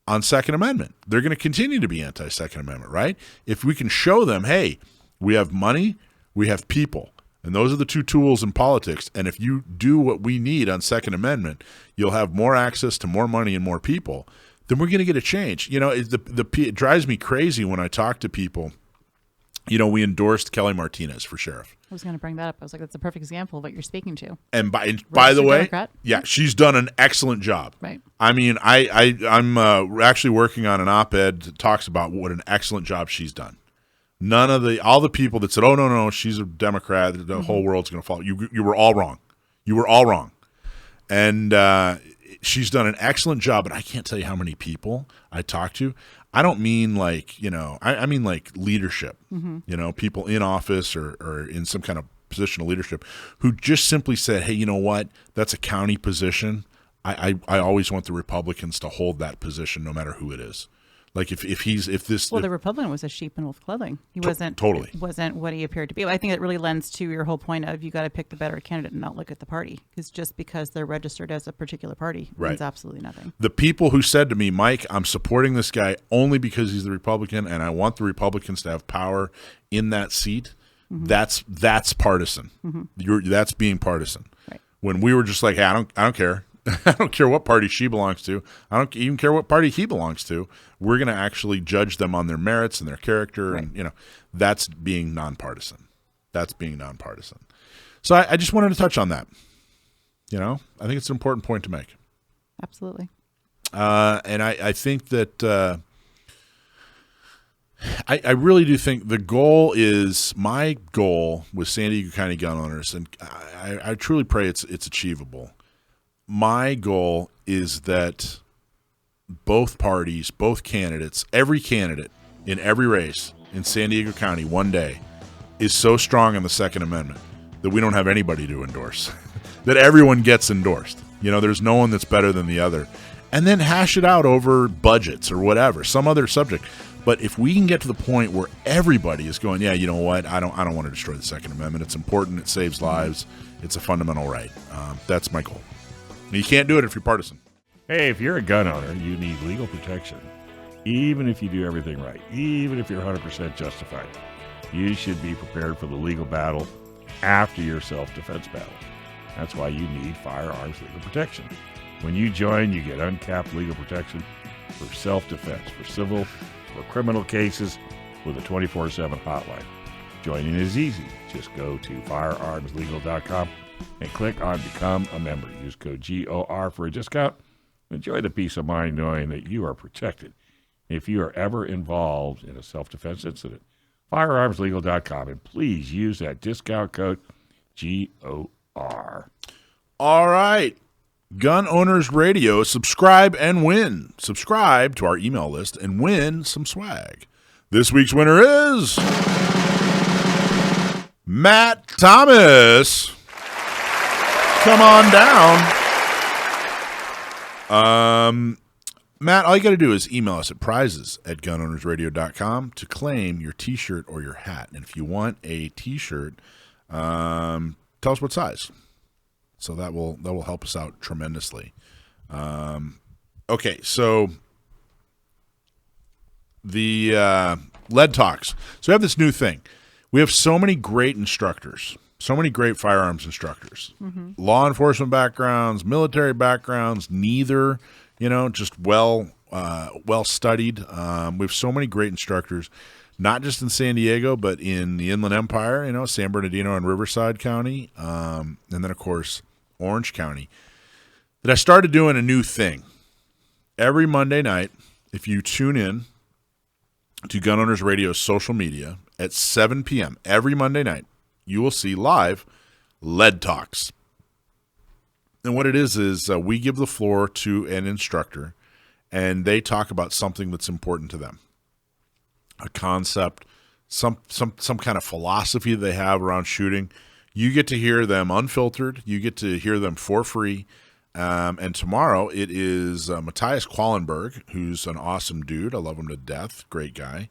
B: on Second Amendment? They're going to continue to be anti-Second Amendment, right? If we can show them, hey, we have money, we have people, and those are the 2 tools in politics, and if you do what we need on Second Amendment, you'll have more access to more money and more people, then we're going to get a change. It drives me crazy when I talk to people. We endorsed Kelly Martinez for sheriff.
C: I was going to bring that up. I was like, that's a perfect example of what you're speaking to.
B: And by the way,
C: Democrat.
B: yeah, she's done an excellent job.
C: Right.
B: I mean, I'm actually working on an op-ed that talks about what an excellent job she's done. All the people that said, oh, no, she's a Democrat, the whole world's going to follow. You were all wrong. You were all wrong. And she's done an excellent job, and I can't tell you how many people I talked to. I don't mean like, I mean like leadership, people in office or in some kind of position of leadership who just simply said, hey, you know what? That's a county position. I always want the Republicans to hold that position no matter who it is. Like if
C: the Republican was a sheep in wolf clothing. He wasn't what he appeared to be. I think it really lends to your whole point of you got to pick the better candidate and not look at the party, because just because they're registered as a particular party means absolutely nothing.
B: The people who said to me, Mike, I'm supporting this guy only because he's the Republican and I want the Republicans to have power in that seat. That's partisan. That's being partisan.
C: Right.
B: When we were just like, hey, I don't care. I don't care what party she belongs to. I don't even care what party he belongs to. We're going to actually judge them on their merits and their character.
C: Right.
B: And, that's being nonpartisan. So I just wanted to touch on that. I think it's an important point to make.
C: Absolutely.
B: And I think that I really do think my goal with San Diego County gun owners, and I truly pray it's achievable. My goal is that both parties, both candidates, every candidate in every race in San Diego County one day is so strong on the Second Amendment that we don't have anybody to endorse, that everyone gets endorsed. There's no one that's better than the other. And then hash it out over budgets or whatever, some other subject. But if we can get to the point where everybody is going, yeah, you know what, I don't want to destroy the Second Amendment. It's important. It saves lives. It's a fundamental right. That's my goal. You can't do it if you're partisan.
A: Hey, if you're a gun owner, you need legal protection. Even if you do everything right, even if you're 100% justified, you should be prepared for the legal battle after your self-defense battle. That's why you need firearms legal protection. When you join, you get uncapped legal protection for self-defense, for civil, for criminal cases, with a 24/7 hotline. Joining is easy. Just go to firearmslegal.com and click on Become a Member. Use code GOR for a discount. Enjoy the peace of mind knowing that you are protected if you are ever involved in a self-defense incident. Firearmslegal.com, and please use that discount code GOR.
B: All right. Gun Owners Radio, subscribe and win. Subscribe to our email list and win some swag. This week's winner is Matt Thomas. Come on down. Matt, all you got to do is email us at prizes@gunownersradio.com to claim your T-shirt or your hat. And if you want a T-shirt, tell us what size. So that will help us out tremendously. Okay, so the lead talks. So we have this new thing. We have so many great instructors. So many great firearms instructors, law enforcement backgrounds, military backgrounds, neither, just well studied. We have so many great instructors, not just in San Diego, but in the Inland Empire, San Bernardino and Riverside County, and then, of course, Orange County, that I started doing a new thing. Every Monday night, if you tune in to Gun Owners Radio's social media at 7 p.m. every Monday night, you will see live lead talks. And what it is we give the floor to an instructor, and they talk about something that's important to them, a concept, some kind of philosophy they have around shooting. You get to hear them unfiltered. You get to hear them for free. And tomorrow it is Matthias Quallenberg, who's an awesome dude. I love him to death. Great guy.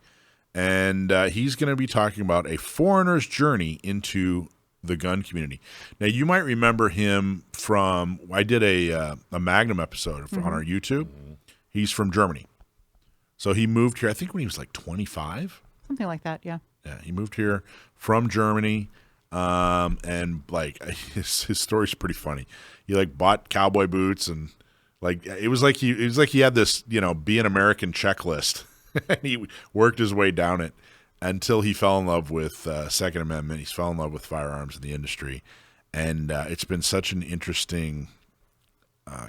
B: And he's going to be talking about a foreigner's journey into the gun community. Now, you might remember him from, I did a Magnum episode on our YouTube. He's from Germany. So he moved here, I think when he was like 25.
C: Something like that, yeah.
B: Yeah, he moved here from Germany. And like his story's pretty funny. He like bought cowboy boots and like it was like he had this, be an American checklist. And he worked his way down it until he fell in love with Second Amendment. He's fell in love with firearms in the industry. And it's been such an interesting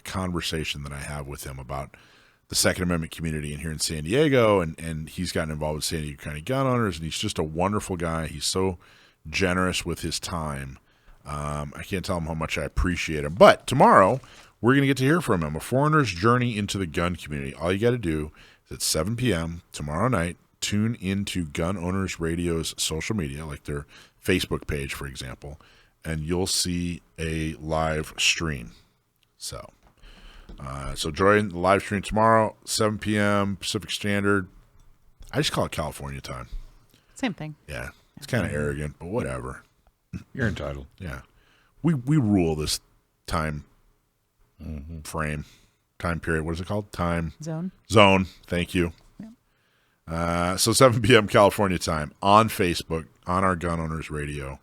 B: conversation that I have with him about the Second Amendment community in here in San Diego. And he's gotten involved with San Diego County gun owners. And he's just a wonderful guy. He's so generous with his time. I can't tell him how much I appreciate him. But tomorrow, we're going to get to hear from him, a foreigner's journey into the gun community. All you got to do At 7 p.m. tomorrow night, tune into Gun Owners Radio's social media, like their Facebook page, for example, and you'll see a live stream. So join the live stream tomorrow, 7 p.m. Pacific Standard. I just call it California time.
C: Same thing.
B: Yeah, it's kind of arrogant, but whatever.
A: You're entitled.
B: Yeah, we rule this time frame, time period. What is it called? Time zone. Thank you. Yeah. So 7 p.m. California time on Facebook on our Gun Owners Radio.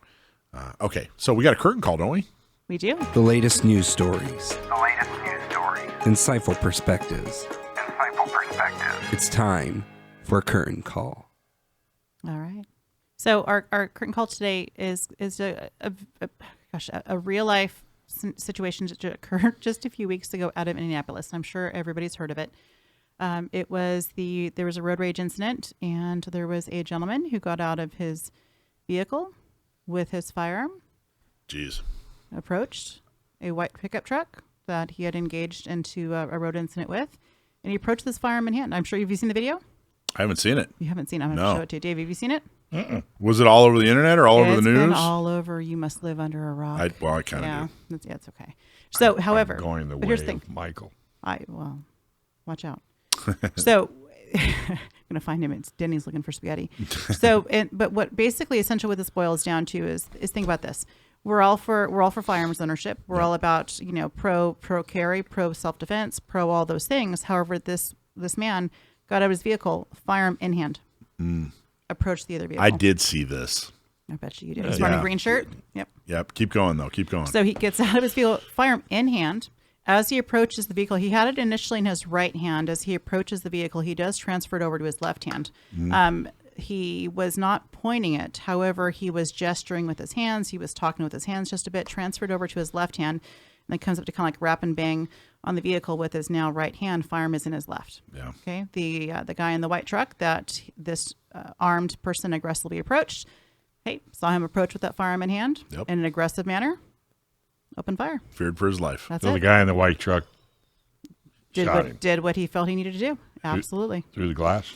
B: Okay, so we got a curtain call, don't we?
C: We do.
E: The latest news stories. Insightful perspectives. It's time for a curtain call.
C: All right. So our curtain call today is a real life situation that occurred just a few weeks ago out of Indianapolis. I'm sure everybody's heard of it. There was a road rage incident, and there was a gentleman who got out of his vehicle with his firearm.
B: Jeez.
C: Approached a white pickup truck that he had engaged into a road incident with, and he approached this firearm in hand. I'm sure you've seen the video.
B: I haven't seen it.
C: You haven't seen it. I'm going to show it to you. Dave, have you seen it?
B: Was it all over the internet or all over the news?
C: It's been all over. You must live under a rock.
B: I kind of do.
C: It's okay. So, however,
A: I'm going the
C: but
A: way
C: here's the thing.
A: of Michael.
C: Watch out. So, I'm going to find him. It's Denny's looking for spaghetti. So, but what basically, essentially, what this boils down to is think about this. We're all for firearms ownership. We're all about pro carry, pro self defense, pro all those things. However, this man got out of his vehicle, firearm in hand, approached the other vehicle.
B: I did see this.
C: I bet you did. He's wearing a green shirt.
B: Yep. Keep going, though. Keep going.
C: So he gets out of his vehicle, firearm in hand. As he approaches the vehicle, he had it initially in his right hand. As he approaches the vehicle, he does transfer it over to his left hand. He was not pointing it. However, he was gesturing with his hands. He was talking with his hands just a bit, transferred over to his left hand, and then comes up to kind of like rap and bang on the vehicle with his now right hand. Firearm is in his left.
B: Yeah.
C: Okay. The guy in the white truck that this armed person aggressively approached, saw him approach with that firearm in hand in an aggressive manner. Open fire.
B: Feared for his life.
C: That's
A: So
C: it.
A: the guy in the white truck shot him.
C: Did what he felt he needed to do. Absolutely.
A: Through the glass?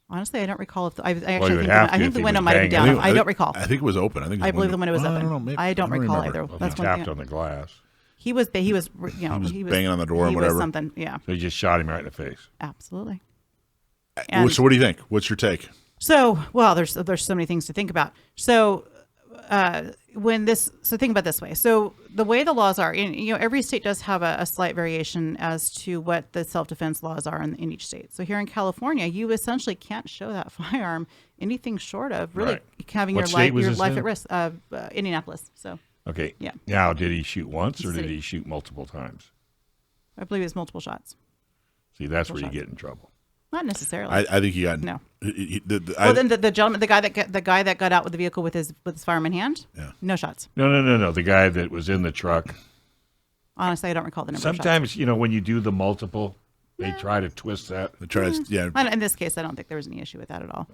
C: Honestly, I don't recall if I
A: you
C: actually
A: would
C: think
A: have to
C: I think
A: if
C: the
A: he
C: window
A: was
C: might have been
A: banging.
C: down. I don't recall.
B: I think it was open. I
C: believe the window was open.
B: I don't know. Maybe,
C: I don't recall
B: remember.
C: either.
A: He
C: That's one
A: tapped
C: thing.
A: on the glass.
C: He was banging
B: on the door or
C: he
B: whatever.
C: Was something, yeah.
A: So he just shot him right in the face.
C: Absolutely.
B: So what do you think? What's your take?
C: So, well, there's so many things to think about. So, think about it this way. So the way the laws are, every state does have a slight variation as to what the self-defense laws are in each state. So here in California, you essentially can't show that firearm anything short of really having
A: What
C: your life
A: state was this
C: at
A: in?
C: risk. Indianapolis. So
A: Okay.
C: Yeah.
A: Now, did he shoot once or did
C: City.
A: he shoot multiple times?
C: I believe it was multiple shots.
A: See, that's where you
C: shots.
A: get in trouble.
C: Not necessarily.
B: I think he got
C: No.
B: then
C: the gentleman, the guy that got out with the vehicle with his firearm in hand, no shots.
A: No. The guy that was in the truck.
C: Honestly, I don't recall the number of shots.
A: Sometimes, when you do the multiple, they try to twist that.
C: In this case, I don't think there was any issue with that at all.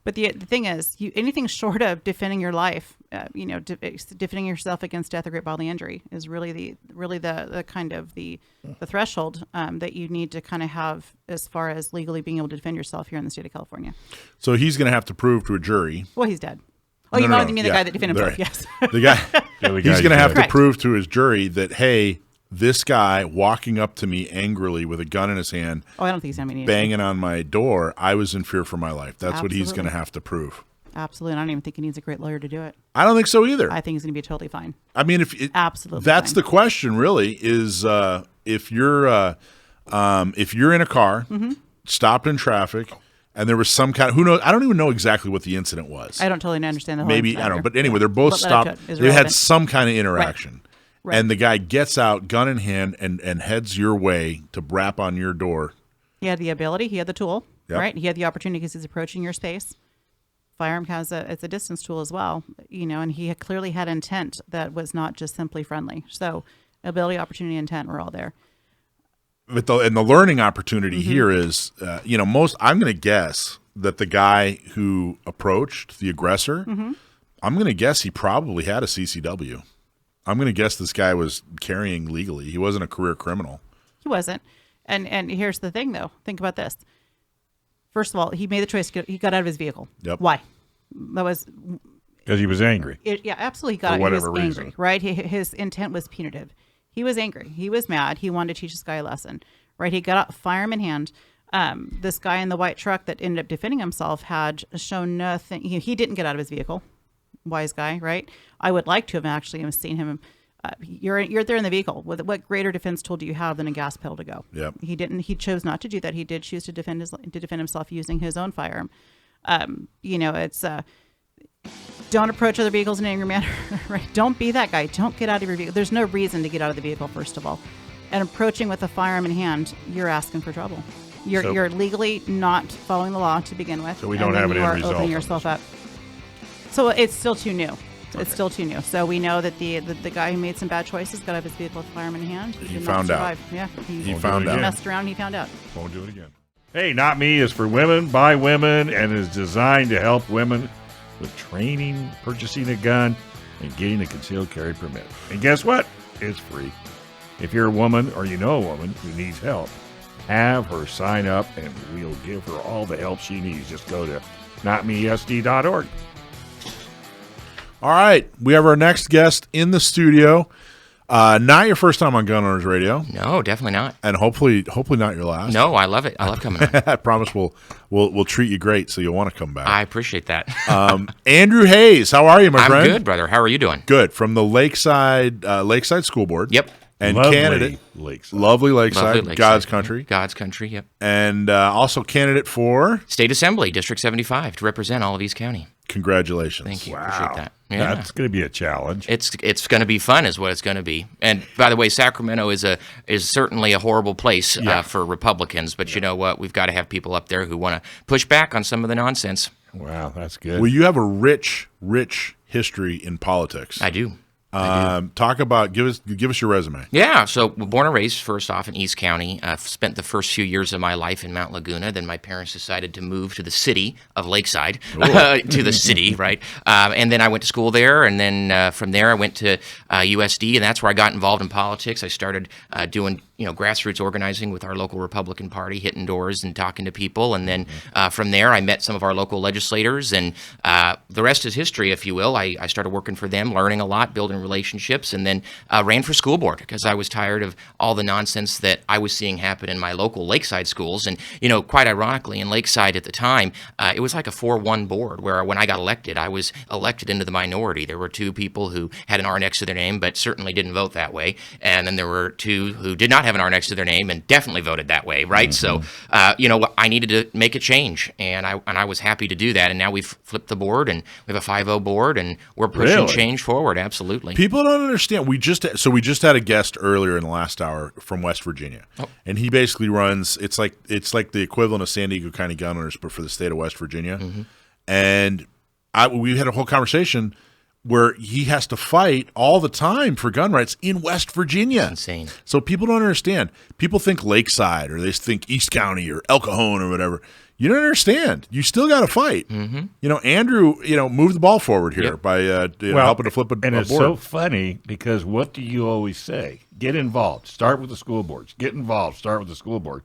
C: But the thing is, anything short of defending your life, defending yourself against death or great bodily injury is really the kind of the threshold that you need to kind of have as far as legally being able to defend yourself here in the state of California.
B: So he's going to have to prove to a jury.
C: Well, he's dead. Oh,
B: No,
C: you
B: no,
C: mean the
B: yeah.
C: guy that defended himself?
B: Right.
C: Yes.
B: The guy,
A: The
B: he's
A: guy's
B: going to have
A: dead.
B: to
C: Correct.
B: prove to his jury that, hey, this guy walking up to me angrily with a gun in his hand,
C: Oh, I don't think he's having any issue.
B: banging on my door, I was in fear for my life. That's what he's
C: Absolutely.
B: going to have to prove.
C: Absolutely. And I don't even think he needs a great lawyer to do it.
B: I don't think so either.
C: I think he's going to be totally fine.
B: I mean,
C: Absolutely
B: that's
C: fine.
B: the question. Really, is if you're in a car,
C: Mm-hmm.
B: stopped in traffic, and there was some kind of, who knows? I don't even know exactly what the incident was.
C: I don't totally understand the whole
B: Maybe
C: incident
B: I don't know,
C: either.
B: but anyway, they're both
C: But
B: stopped.
C: that is
B: They had
C: relevant.
B: some kind of interaction,
C: Right.
B: and the guy gets out, gun in hand, and heads your way to rap on your door.
C: He had the ability. He had the tool.
B: Yep.
C: Right. He had the opportunity because he's approaching your space. Firearm it's a distance tool as well, and he had clearly had intent that was not just simply friendly. So ability, opportunity, intent were all there.
B: But the learning opportunity
C: Mm-hmm.
B: here is, I'm going to guess that the guy who approached the aggressor,
C: Mm-hmm.
B: I'm going to guess he probably had a CCW. I'm going to guess this guy was carrying legally. He wasn't a career criminal.
C: He wasn't. And here's the thing, though. Think about this. First of all, he made the choice. He got out of his vehicle.
B: Yep.
C: Why? That was
A: Because he was angry.
C: yeah, absolutely. He got
A: For
C: out. He
A: whatever
C: was
A: reason.
C: angry, right? His intent was punitive. He was angry. He was mad. He wanted to teach this guy a lesson, right? He got out, firearm in hand. This guy in the white truck that ended up defending himself had shown nothing. He didn't get out of his vehicle. Wise guy, right? I would like to have actually seen him. You're there in the vehicle. What greater defense tool do you have than a gas pedal to go?
B: Yep.
C: He didn't. He chose not to do that. He did choose to defend himself using his own firearm. It's don't approach other vehicles in an angry manner. Right? Don't be that guy. Don't get out of your vehicle. There's no reason to get out of the vehicle. First of all, and approaching with a firearm in hand, you're asking for trouble. You're legally not following the law to begin with.
A: So we don't have an end result.
C: Opening yourself up. So it's still too new. It's still too new. So we know that the guy who made some bad choices got out of his vehicle with a firearm in hand.
B: He
C: did not
B: found out.
C: survive. Yeah,
B: He found
A: out.
C: He messed around. He found out.
A: Won't do it again. Hey, Not Me is for women, by women, and is designed to help women with training, purchasing a gun, and getting a concealed carry permit. And guess what? It's free. If you're a woman or you know a woman who needs help, have her sign up and we'll give her all the help she needs. Just go to notmesd.org.
B: All right, we have our next guest in the studio. Not your first time on Gun Owners Radio,
F: No, definitely not.
B: and hopefully not your last.
F: No, I love it. I love coming on.
B: I promise we'll treat you great, so you'll want to come back.
F: I appreciate that.
B: Andrew Hayes, how are you, my
F: I'm
B: friend?
F: good, brother. How are you doing?
B: Good, from the Lakeside School Board.
F: Yep.
B: And
A: Lovely
B: candidate,
A: Lakeside.
B: lovely Lakeside,
F: Lovely Lakeside.
B: God's country,
F: God's country, yep.
B: and also candidate for.
F: State Assembly, District 75, to represent all of East County.
B: Congratulations!
F: Thank you.
A: Wow.
F: Appreciate that. Yeah.
A: That's going to be a challenge.
F: It's going to be fun, is what it's going to be. And by the way, Sacramento is certainly a horrible place for Republicans. But you know what? We've got to have people up there who want to push back on some of the nonsense.
A: Wow, that's good.
B: Well, you have a rich history in politics.
F: I do.
B: Talk about give us your resume.
F: Yeah, so born and raised first off in East County. Spent the first few years of my life in Mount Laguna. Then my parents decided to move to the city of Lakeside, to the city, right? And then I went to school there, and then from there I went to USD, and that's where I got involved in politics. I started doing grassroots organizing with our local Republican Party, hitting doors and talking to people, and then from there I met some of our local legislators, and the rest is history, if you will. I started working for them, learning a lot, building relationships, and then ran for school board because I was tired of all the nonsense that I was seeing happen in my local Lakeside schools. And quite ironically, in Lakeside at the time, it was like a 4-1 board where when I got elected, I was elected into the minority. There were 2 people who had an R next to their name, but certainly didn't vote that way, and then there were 2 who did not have an R next to their name and definitely voted that way, right? So, I needed to make a change, and I was happy to do that. And now we've flipped the board, and we have a 5-0 board, and we're pushing
A: Really?
F: change forward. Absolutely.
B: People don't understand. We just had a guest earlier in the last hour from West Virginia, and he basically runs. It's like the equivalent of San Diego County Gun Owners, but for the state of West Virginia. And we had a whole conversation where he has to fight all the time for gun rights in West Virginia.
F: Insane.
B: So people don't understand. People think Lakeside or they think East County or El Cajon or whatever. You don't understand. You still got to fight. Andrew, moved the ball forward here by helping to flip a
A: And
B: board.
A: it's so funny because what do you always say? Get involved. Start with the school boards. Get involved. Start with the school board.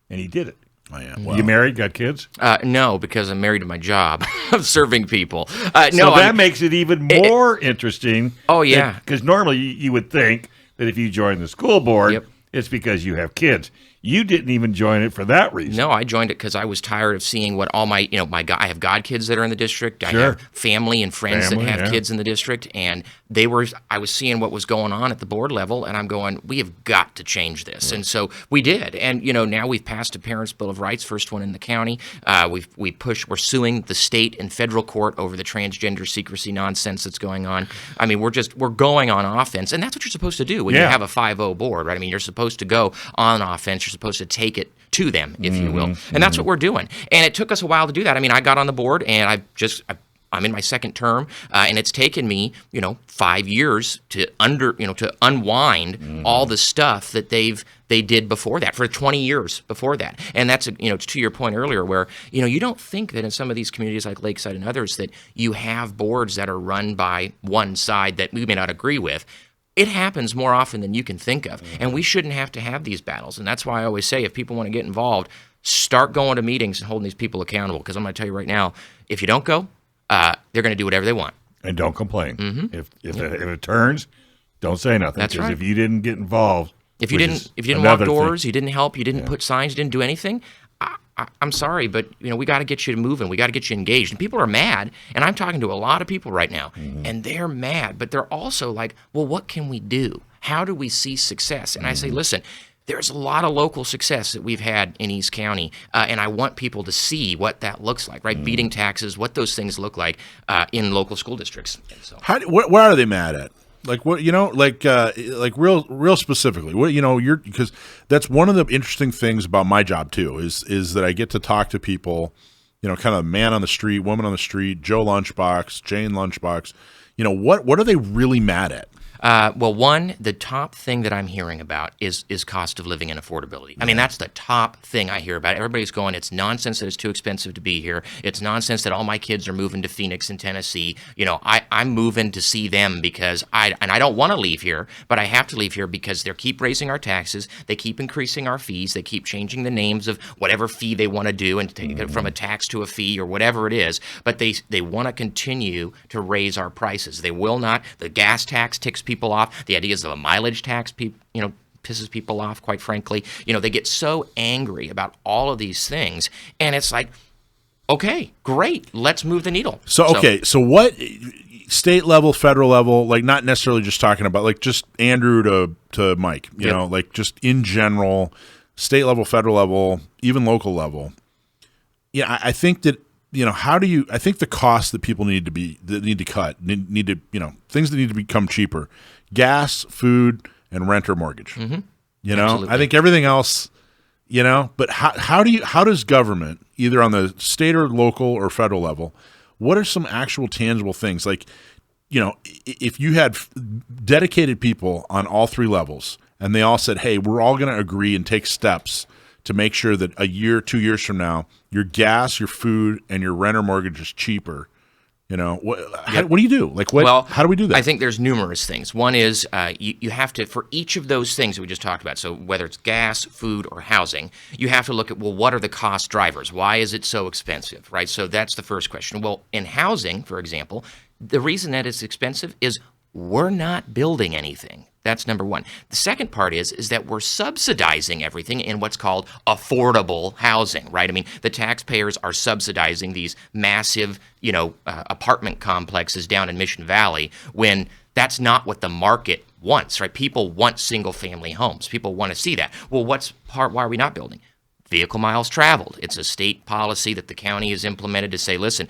A: And he did it.
B: Oh, yeah.
A: You married? Got kids?
F: No, because I'm married to my job of serving people.
A: So
F: No,
A: that makes it even more interesting.
F: Oh, yeah.
A: Because normally you would think that if you join the school board,
F: Yep.
A: it's because you have kids. You didn't even join it for that reason.
F: No, I joined it because I was tired of seeing what all my, I have godkids that are in the district. I
A: Sure.
F: have family and friends
A: Family,
F: that have
A: yeah.
F: kids in the district, and I was seeing what was going on at the board level, and I'm going, we have got to change this. And so we did. And, now we've passed a Parents' Bill of Rights, first one in the county. We're suing the state and federal court over the transgender secrecy nonsense that's going on. I mean, we're going on offense, and that's what you're supposed to do when you
A: Yeah.
F: have a 5-0 board, right? I mean, you're supposed to go on offense. You're supposed to take it to them, if you will. And that's what we're doing. And it took us a while to do that. I mean, I got on the board, and I'm in my second term, and it's taken me, 5 years to unwind all the stuff that they did before that, for 20 years before that. And that's, to your point earlier, where, you don't think that in some of these communities like Lakeside and others that you have boards that are run by one side that we may not agree with. It happens more often than you can think of, and we shouldn't have to have these battles. And that's why I always say, if people want to get involved, start going to meetings and holding these people accountable. Because I'm going to tell you right now, if you don't go, they're going to do whatever they want.
A: And don't complain. If it turns, don't say nothing.
F: That's right.
A: Because if you didn't get involved,
F: if you didn't lock doors, you didn't help, you didn't put signs, you didn't do anything, I'm sorry, but we got to get you moving. We got to get you engaged. And people are mad, and I'm talking to a lot of people right now, and they're mad, but they're also like, well, what can we do? How do we see success? And I say, listen, there's a lot of local success that we've had in East County, and I want people to see what that looks like, right? Beating taxes, what those things look like in local school districts. And so,
B: Where are they mad at? Like what, like real specifically, what, because that's one of the interesting things about my job too, is that I get to talk to people, kind of man on the street, woman on the street, Joe Lunchbox, Jane Lunchbox, what are they really mad at?
F: Well, one, the top thing that I'm hearing about is cost of living and affordability. I mean, that's the top thing I hear about. Everybody's going, it's nonsense that it's too expensive to be here. It's nonsense that all my kids are moving to Phoenix and Tennessee. I'm moving to see them because I don't want to leave here, but I have to leave here because they keep raising our taxes. They keep increasing our fees. They keep changing the names of whatever fee they want to do and take it from a tax to a fee or whatever it is. But they want to continue to raise our prices. They will not. The gas tax ticks people off. The ideas of a mileage tax, pisses people off, quite frankly. They get so angry about all of these things, and it's like, okay, great, let's move the needle.
B: So what state level, federal level, like not necessarily just talking about like just Andrew to Mike, like just in general, state level, federal level, even local level. Yeah, I think that I think the costs that people need to cut, need to, things that need to become cheaper, gas, food, and rent or mortgage.
F: Absolutely.
B: I think everything else, but how does government, either on the state or local or federal level, what are some actual tangible things? Like, if you had dedicated people on all three levels and they all said, hey, we're all going to agree and take steps to make sure that a year, 2 years from now, your gas, your food, and your rent or mortgage is cheaper. What do you do? Like, how do we do that?
F: I think there's numerous things. One is you have to, for each of those things that we just talked about, so whether it's gas, food, or housing, you have to look at, well, what are the cost drivers? Why is it so expensive, right? So that's the first question. Well, in housing, for example, the reason that it's expensive is we're not building anything. That's number one. The second part is that we're subsidizing everything in what's called affordable housing, right? I mean, the taxpayers are subsidizing these massive, apartment complexes down in Mission Valley when that's not what the market wants, right? People want single-family homes. People want to see that. Well, why are we not building? Vehicle miles traveled. It's a state policy that the county has implemented to say, listen,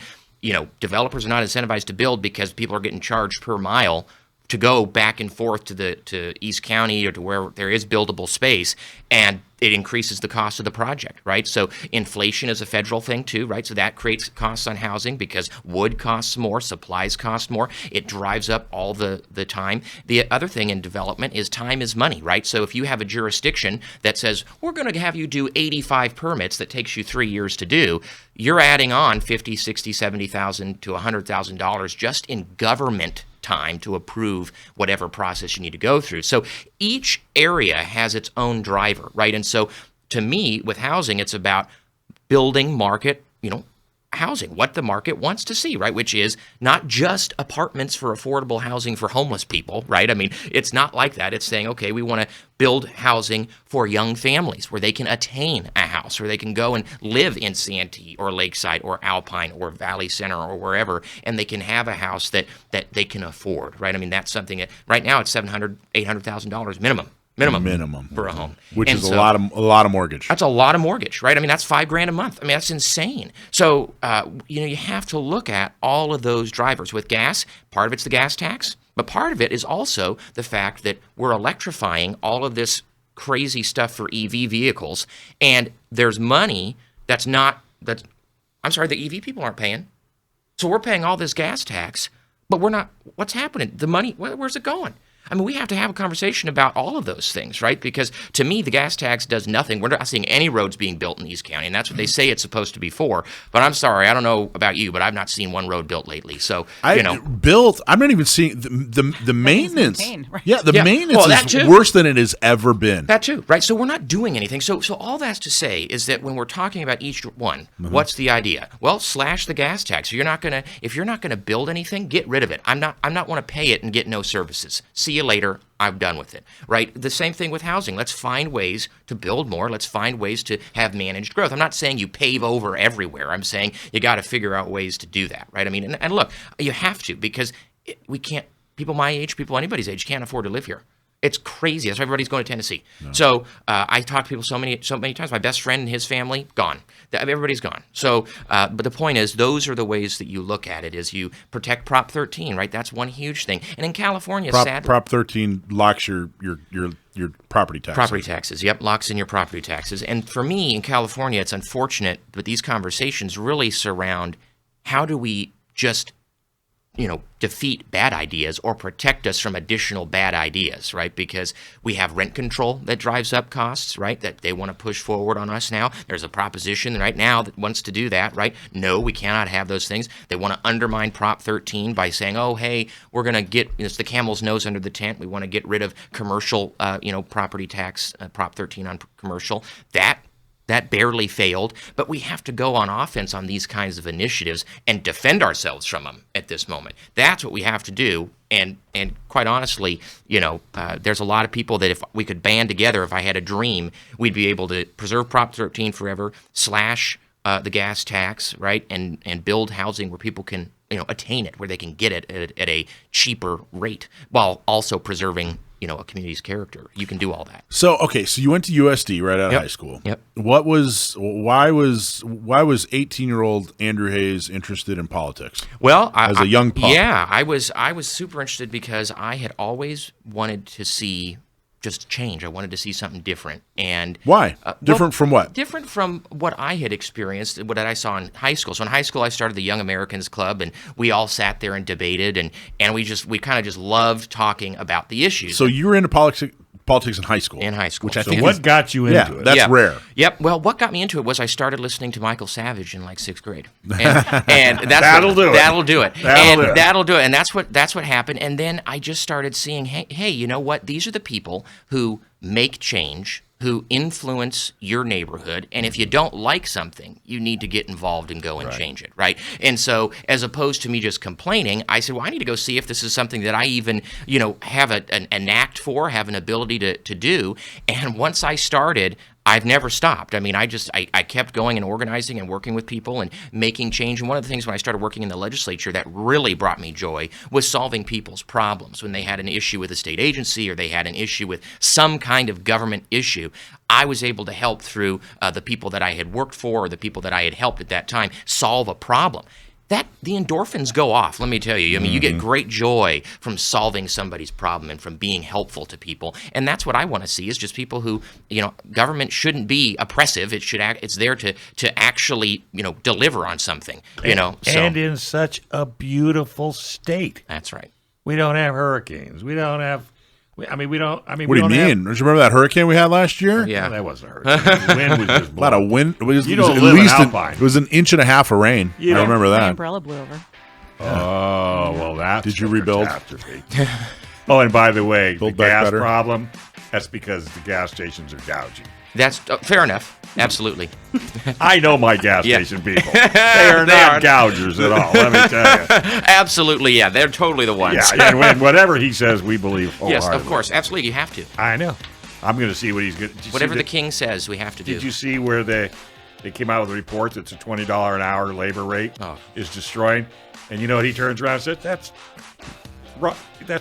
F: developers are not incentivized to build because people are getting charged per mile to go back and forth to East County or to where there is buildable space, and it increases the cost of the project, right? So inflation is a federal thing too, right? So that creates costs on housing because wood costs more, supplies cost more. It drives up all the time. The other thing in development is time is money, right? So if you have a jurisdiction that says, we're going to have you do 85 permits that takes you 3 years to do, you're adding on $50,000, $60,000, $70,000 to $100,000 just in government time to approve whatever process you need to go through. So each area has its own driver, right? And so to me, with housing, it's about building market, housing, what the market wants to see, right? Which is not just apartments for affordable housing for homeless people, right? I mean, it's not like that. It's saying, okay, we want to build housing for young families where they can attain a house, where they can go and live in Santee or Lakeside or Alpine or Valley Center or wherever, and they can have a house that they can afford, right? I mean, that's something that right now it's $700,000, $800,000 minimum for a home,
B: which is a lot of mortgage.
F: That's a lot of mortgage, right? I mean, that's $5,000 a month. I mean, that's insane. So you have to look at all of those drivers. With gas, part of it's the gas tax, but part of it is also the fact that we're electrifying all of this crazy stuff for EV vehicles, and there's money the EV people aren't paying. So we're paying all this gas tax, but we're not. What's happening? The money, where's it going? I mean, we have to have a conversation about all of those things, right? Because to me, the gas tax does nothing. We're not seeing any roads being built in East County, and that's what they say it's supposed to be for. But I'm sorry, I don't know about you, but I've not seen one road built lately. So, I'm
B: not even seeing the maintenance.
C: Right?
B: Yeah, the maintenance
F: that
B: is
F: too.
B: worse than it has ever been.
F: That too, right? So we're not doing anything. So all that's to say is that when we're talking about each one, what's the idea? Well, slash the gas tax. If you're not gonna build anything, get rid of it. I'm not want to pay it and get no services. See you later. I'm done with it, right? The same thing with housing. Let's find ways to build more. Let's find ways to have managed growth. I'm not saying you pave over everywhere. I'm saying you got to figure out ways to do that, right? I mean, and look, you have to, because we can't. People my age, people anybody's age, can't afford to live here. It's crazy. That's why everybody's going to Tennessee. No. So I talk to people so many times. My best friend and his family, gone. Everybody's gone. So, but the point is, those are the ways that you look at it, is you protect Prop 13, right? That's one huge thing. And in California, sadly,
B: Prop 13 locks your property taxes.
F: Property taxes, yep, locks in your property taxes. And for me, in California, it's unfortunate, but these conversations really surround how do we just defeat bad ideas or protect us from additional bad ideas, right? Because we have rent control that drives up costs, right? That they want to push forward on us now. There's a proposition right now that wants to do that, right? No, we cannot have those things. They want to undermine Prop 13 by saying, oh, hey, we're going to get, it's the camel's nose under the tent. We want to get rid of commercial, property tax, Prop 13 on commercial. That barely failed, but we have to go on offense on these kinds of initiatives and defend ourselves from them at this moment. That's what we have to do. And quite honestly, there's a lot of people that if we could band together, if I had a dream, we'd be able to preserve Prop 13 forever, slash the gas tax, right, and build housing where people can attain it, where they can get it at a cheaper rate, while also preserving a community's character. You can do all that.
B: So you went to USD right out of high school.
F: Yep.
B: Why was 18-year-old Andrew Hayes interested in politics?
F: Well,
B: as a young pup.
F: Yeah, I was super interested because I had always wanted to see just change. I wanted to see something different. And
B: why? Different from what?
F: Different from what I had experienced, what I saw in high school. So in high school, I started the Young Americans Club, and we all sat there and debated, and we kind of just loved talking about the issues.
B: So you were into politics in high school?
F: In high school.
B: Which I think
A: what got you into it?
B: That's rare.
F: Yep. Well, what got me into it was I started listening to Michael Savage in like 6th grade. And
A: That'll do it.
F: That'll do it.
A: That'll do it.
F: And that's what happened. And then I just started seeing, hey, you know what? These are the people who make change, who influence your neighborhood, and if you don't like something, you need to get involved and go and change it, right? And so, as opposed to me just complaining, I said, well, I need to go see if this is something that I even, have an knack for, have an ability to do. And once I started, I've never stopped. I mean, I kept going and organizing and working with people and making change. And one of the things when I started working in the legislature that really brought me joy was solving people's problems. When they had an issue with a state agency or they had an issue with some kind of government issue, I was able to help through the people that I had worked for or the people that I had helped at that time solve a problem. The endorphins go off, let me tell you. I mean, you get great joy from solving somebody's problem and from being helpful to people. And that's what I want to see, is just people who, government shouldn't be oppressive. It's there to actually, deliver on something,
A: And in such a beautiful state.
F: That's right.
A: We don't have hurricanes. We don't have... we don't...
B: What do you mean? Don't you remember that hurricane we had last year?
F: Yeah.
A: Well, that wasn't a hurricane. The wind was just
B: A lot of wind. It was
A: don't
B: at
A: live in
B: least
A: Alpine.
B: it was an inch and a half of rain. I remember
C: My
B: that.
C: umbrella blew over.
A: Oh, well, that's
B: Did you
A: a
B: rebuild?
A: catastrophe. Oh, and by the way, the
B: Build back
A: gas
B: better?
A: problem, that's because the gas stations are gouging.
F: That's fair enough. Absolutely.
A: I know my gas
F: Yeah.
A: station people. They are not gougers at all, let me tell you.
F: Absolutely, yeah. They're totally the ones.
A: Yeah, and when whatever he says, we believe
F: Yes,
A: wholeheartedly.
F: of course. Absolutely, you have to.
A: I know. I'm going to see what he's going to...
F: Whatever the king says, we have to do.
A: Did you see where they came out with a report that's a $20 an hour labor rate is destroying? And you know what he turns around and said? That's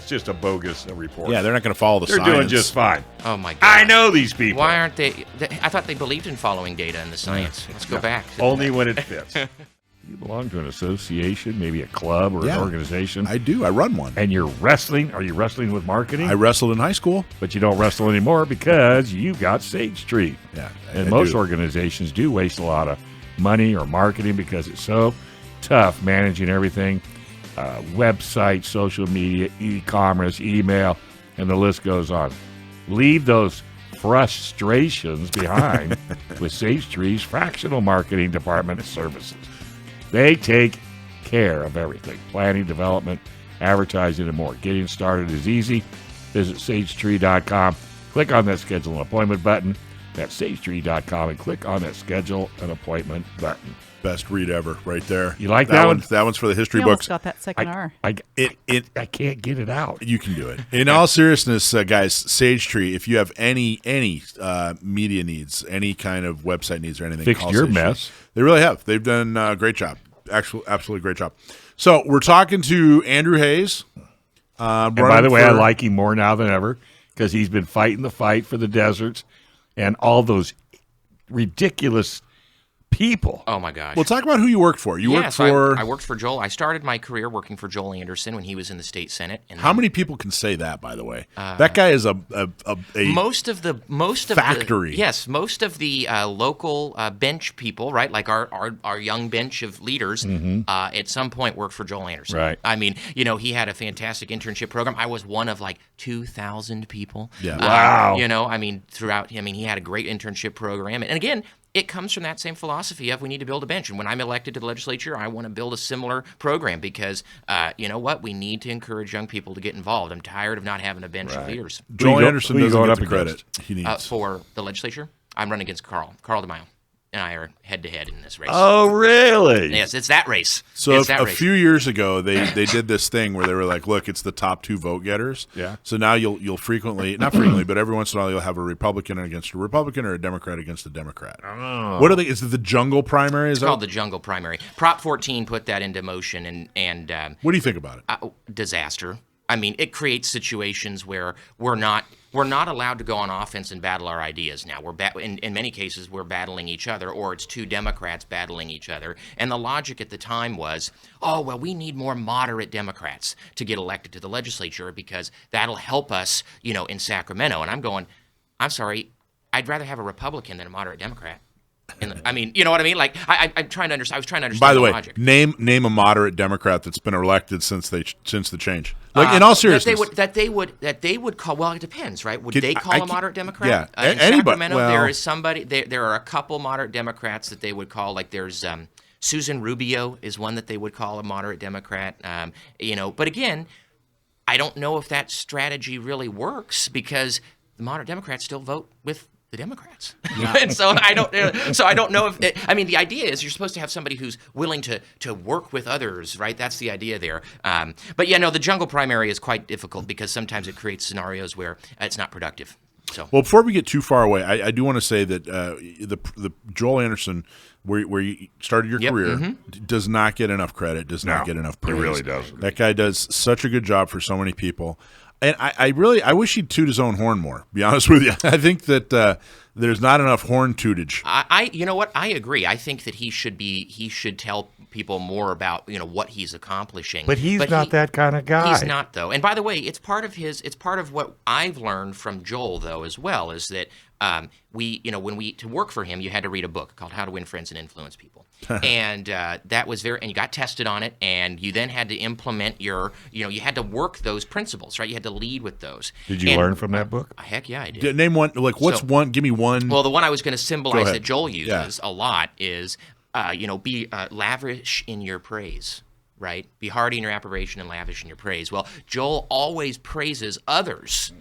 A: just a bogus report.
B: Yeah, they're not going to follow the
A: They're
B: science.
A: doing just fine.
F: Oh, my God.
A: I know these people.
F: Why aren't they? I thought they believed in following data and the science. Let's go back.
A: Only when it fits. You belong to an association, maybe a club or an organization.
B: I do. I run one.
A: And you're wrestling. Are you wrestling with marketing?
B: I wrestled in high school.
A: But you don't wrestle anymore because you got Sage Street.
B: Yeah,
A: And
B: I
A: most
B: do.
A: organizations do waste a lot of money or marketing because it's so tough managing everything. Website, social media, e-commerce, email, and the list goes on. Leave those frustrations behind with Sage Tree's fractional marketing department services. They take care of everything: planning, development, advertising, and more. Getting started is easy. Visit sagetree.com. Click on that schedule an appointment button. That's sagetree.com, and click on that schedule an appointment button.
B: Best read ever, right there.
A: You like that one?
B: That one's for the history
C: You almost
B: books.
C: got that second R.
A: I can't get it out.
B: You can do it. In all seriousness, guys, Sage Tree, if you have any media needs, any kind of website needs or anything,
A: Fixed
B: call
A: your
B: Sage Tree.
A: mess.
B: They really have. They've done a great job. Absolutely great job. So we're talking to Andrew Hayes.
A: And by the way, I like him more now than ever because he's been fighting the fight for the deserts and all those ridiculous people.
F: Oh my gosh.
B: Well, talk about who you worked for. You worked for.
F: I worked for Joel. I started my career working for Joel Anderson when he was in the state senate. And
B: How many people can say that? By the way, that guy is a
F: most of the
B: factory.
F: Most of the local bench people, right? Like our young bench of leaders, at some point worked for Joel Anderson.
A: Right.
F: I mean, he had a fantastic internship program. I was one of like 2,000 people.
B: Yeah.
A: Wow.
F: Throughout. I mean, he had a great internship program, and again, it comes from that same philosophy of we need to build a bench. And when I'm elected to the legislature, I want to build a similar program because, you know what? We need to encourage young people to get involved. I'm tired of not having a bench of leaders.
B: Joel Anderson
A: who you
B: doesn't
A: going
B: get
A: up
B: the credit
A: against?
B: he needs.
F: For the legislature, I'm running against Carl DeMaio. And I are head-to-head in this race.
A: Oh, really?
F: Yes, it's that race.
B: So
F: it's that
B: a
F: race.
B: few years ago, they did this thing where they were like, "Look, it's the top 2 vote getters."
A: Yeah.
B: So now you'll frequently, not frequently, but every once in a while, you'll have a Republican against a Republican or a Democrat against a Democrat.
A: Oh.
B: What are they? Is it the jungle primary?
F: It's called the Jungle Primary. Prop 14 put that into motion, and
B: What do you think about it?
F: disaster. I mean, it creates situations where we're not allowed to go on offense and battle our ideas now. In many cases, we're battling each other, or it's 2 Democrats battling each other. And the logic at the time was, we need more moderate Democrats to get elected to the legislature because that'll help us, in Sacramento. And I'm going, I'm sorry, I'd rather have a Republican than a moderate Democrat. I mean, you know what I mean? Like, I'm trying to understand. I was trying to understand.
B: By the way,
F: logic.
B: name a moderate Democrat that's been elected since the change. Like in all seriousness,
F: that they would call. Well, it depends, right? Would they call a moderate Democrat?
B: Yeah,
F: In
B: anybody.
F: Sacramento,
B: Well,
F: there is somebody. There are a couple moderate Democrats that they would call. Like there's Susan Rubio is one that they would call a moderate Democrat. But again, I don't know if that strategy really works because the moderate Democrats still vote with the Democrats. And so I don't know if the idea is you're supposed to have somebody who's willing to work with others, right? That's the idea there. But the jungle primary is quite difficult because sometimes it creates scenarios where it's not productive. So
B: well, before we get too far away, I do want to say that the Joel Anderson, where you started your career, does not get enough credit, does not get enough praise.
A: It really doesn't.
B: That guy does such a good job for so many people. And I wish he'd toot his own horn more, to be honest with you. I think that there's not enough horn tootage.
F: You know what? I agree. I think that he should tell people more about, what he's accomplishing.
A: But he's not that kind of guy.
F: He's not, though. And by the way, it's part of what I've learned from Joel, though, as well, is that to work for him, you had to read a book called How to Win Friends and Influence People. And that was and you got tested on it, and you then had to implement you had to work those principles, right? You had to lead with those.
A: Did you learn from that book?
F: Heck yeah, I did.
B: Name one, one, give me one.
F: Well, the one I was going to symbolize
B: ahead.
F: that Joel uses a lot is, be lavish in your praise, right? Be hearty in your approbation and lavish in your praise. Well, Joel always praises others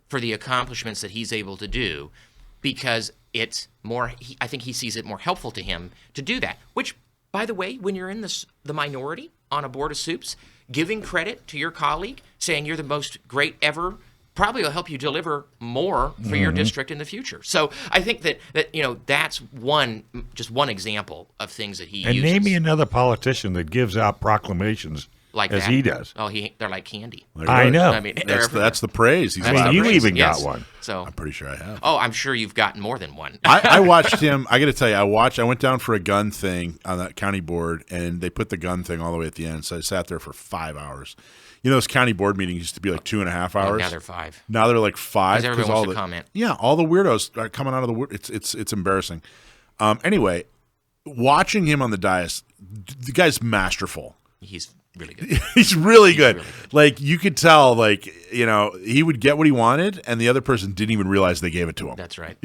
F: for the accomplishments that he's able to do because it's more, I think he sees it more helpful to him to do that, which, by the way, when you're in the minority on a board of soups, giving credit to your colleague, saying you're the most great ever, probably will help you deliver more for your district in the future. So I think that that's just one example of things that he uses.
A: And name me another politician that gives out proclamations
F: like
A: as
F: that.
A: he does.
F: Oh, they're like candy.
A: I know.
F: I mean,
B: that's the praise.
F: That's the
A: you
F: praise.
A: even
F: Yes.
A: got one.
F: So
B: I'm pretty sure I have.
F: Oh, I'm sure you've gotten more than one.
B: I watched him. I got to tell you, I went down for a gun thing on that county board, and they put the gun thing all the way at the end. So I sat there for 5 hours. Those county board meetings used to be like 2.5 hours.
F: Now they're 5.
B: Now they're like 5.
F: Because everyone wants to comment.
B: Yeah, all the weirdos are coming out of the wood. It's embarrassing. Anyway, watching him on the dais, the guy's masterful.
F: really good.
B: He's really good.
F: really good.
B: Like, you could tell, like, he would get what he wanted, and the other person didn't even realize they gave it to him.
F: That's right.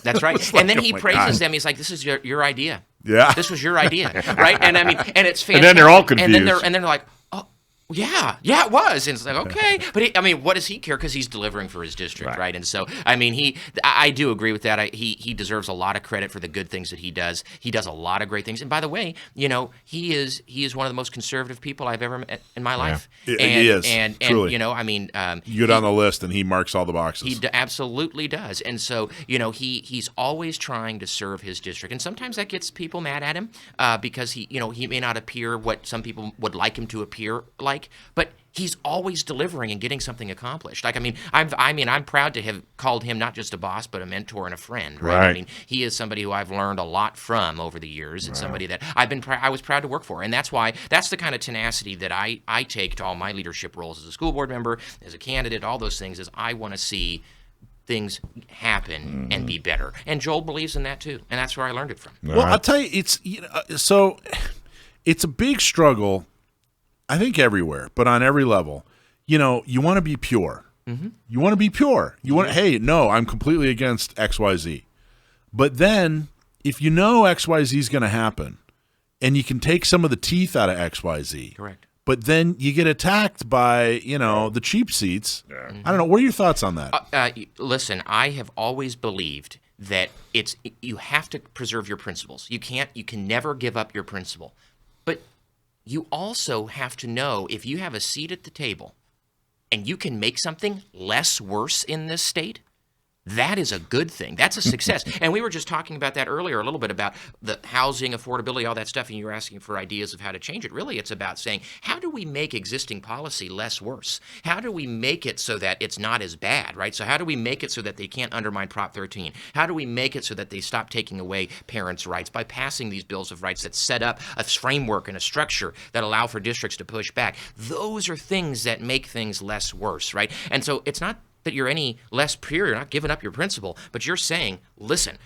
B: That's
F: right.
B: It's like,
F: And then
B: oh
F: he
B: my
F: praises
B: God.
F: them. He's like, "This is your idea.
B: Yeah.
F: This was your idea, right?" And I mean, and it's fantastic.
A: And then they're all
F: And then
A: confused.
F: they're like, "Oh, yeah, it was." And it's like, okay, but what does he care? Because he's delivering for his district, right? And so, I mean, I do agree with that. He deserves a lot of credit for the good things that he does. He does a lot of great things. And by the way, he is one of the most conservative people I've ever met in my life.
B: He
F: And,
B: is,
F: and
B: truly.
F: I mean,
B: You go down the list, and he marks all the boxes.
F: he absolutely does. And so, he's always trying to serve his district. And sometimes that gets people mad at him because he may not appear what some people would like him to appear like, but he's always delivering and getting something accomplished. Like, I'm proud to have called him not just a boss, but a mentor and a friend, right? I
A: Right.
F: mean, he is somebody who I've learned a lot from over the years, and somebody that I was proud to work for. And that's the kind of tenacity that I take to all my leadership roles as a school board member, as a candidate, all those things, is I want to see things happen and be better. And Joel believes in that too, and that's where I learned it from.
B: Well, I'll tell you, it's a big struggle, I think, everywhere, but on every level. You want to be pure. Mm-hmm. You want to be pure. You want, hey, no, I'm completely against XYZ. But then, if XYZ is going to happen, and you can take some of the teeth out of XYZ,
F: Correct.
B: but then you get attacked by, the cheap seats. Yeah. I don't know. What are your thoughts on that?
F: Listen, I have always believed that you have to preserve your principles. You can never give up your principle. But you also have to know if you have a seat at the table and you can make something less worse in this state, that is a good thing. That's a success. And we were just talking about that earlier a little bit about the housing, affordability, all that stuff, and you were asking for ideas of how to change it. Really, it's about saying, how do we make existing policy less worse? How do we make it so that it's not as bad, right? So how do we make it so that they can't undermine Prop 13? How do we make it so that they stop taking away parents' rights by passing these bills of rights that set up a framework and a structure that allow for districts to push back? Those are things that make things less worse, right? And so it's not that you're any less pure, you're not giving up your principle, but you're saying, listen,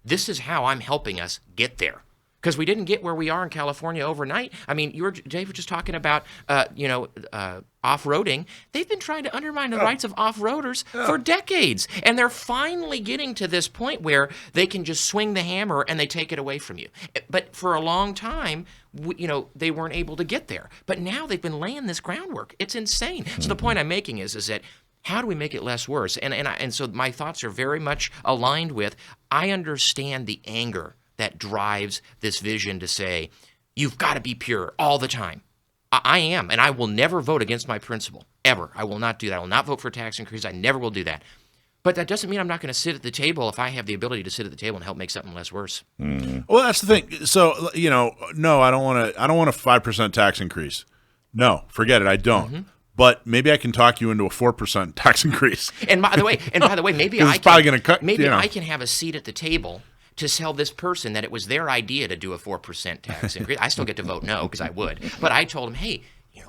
F: this is how I'm helping us get there. Because we didn't get where we are in California overnight. I mean, Dave was just talking about, off-roading. They've been trying to undermine the rights of off-roaders for decades. And they're finally getting to this point where they can just swing the hammer and they take it away from you. But for a long time, they weren't able to get there. But now they've been laying this groundwork. It's insane. So the point I'm making is that how do we make it less worse? And so my thoughts are very much aligned with, I understand the anger that drives this vision to say, you've got to be pure all the time. I am, and I will never vote against my principle, ever. I will not do that. I will not vote for a tax increase. I never will do that. But that doesn't mean I'm not going to sit at the table if I have the ability to sit at the table and help make something less worse.
B: Mm-hmm. Well, that's the thing. So, no, I don't want a 5% tax increase. No, forget it. I don't. Mm-hmm. But maybe I can talk you into a 4% tax increase.
F: And by the way, maybe I can have a seat at the table to tell this person that it was their idea to do a 4% tax increase. I still get to vote no because I would. But I told them, hey,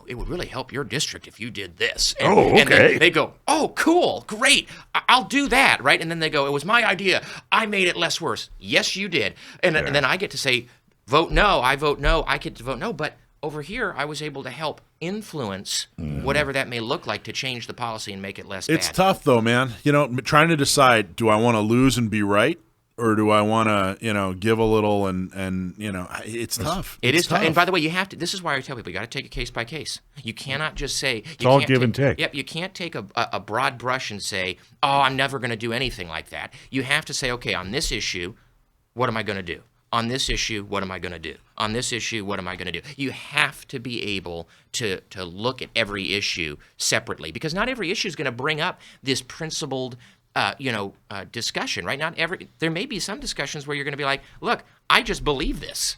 F: it would really help your district if you did this. And, and then they go, oh, cool, great, I'll do that, right? And then they go, it was my idea. I made it less worse. Yes, you did. And then I get to say, vote no. I vote no. I get to vote no. But over here, I was able to help influence whatever that may look like to change the policy and make it less bad.
B: It's tough, though, man. Trying to decide, do I want to lose and be right? Or do I want to, give a little and it's tough.
F: It is tough. And by the way, you have to. This is why I tell people you got to take it case by case. You cannot just say
A: it's all give and take.
F: Yep, you can't take a broad brush and say, oh, I'm never going to do anything like that. You have to say, okay, on this issue, what am I going to do? On this issue, what am I going to do? On this issue, what am I going to do? You have to be able to look at every issue separately because not every issue is going to bring up this principled discussion, right? There may be some discussions where you're going to be like, look, I just believe this.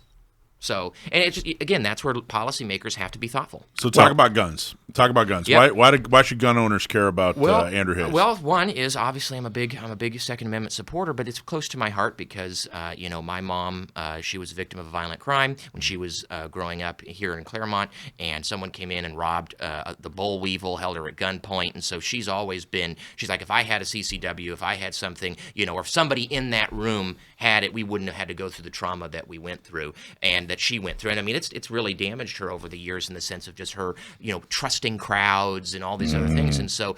F: So, and it's just, again, that's where policymakers have to be thoughtful.
B: So talk about guns. Talk about guns.
F: Yep.
B: Why should gun owners care about Andrew Hayes?
F: Well, one is obviously I'm a big Second Amendment supporter, but it's close to my heart because my mom she was a victim of a violent crime when she was growing up here in Claremont, and someone came in and robbed the boll weevil, held her at gunpoint, and so she's always been. She's like, if I had a CCW, if I had something, or if somebody in that room had it, we wouldn't have had to go through the trauma that we went through and that she went through. And I mean, it's really damaged her over the years in the sense of just her, trusting crowds and all these other things. And so,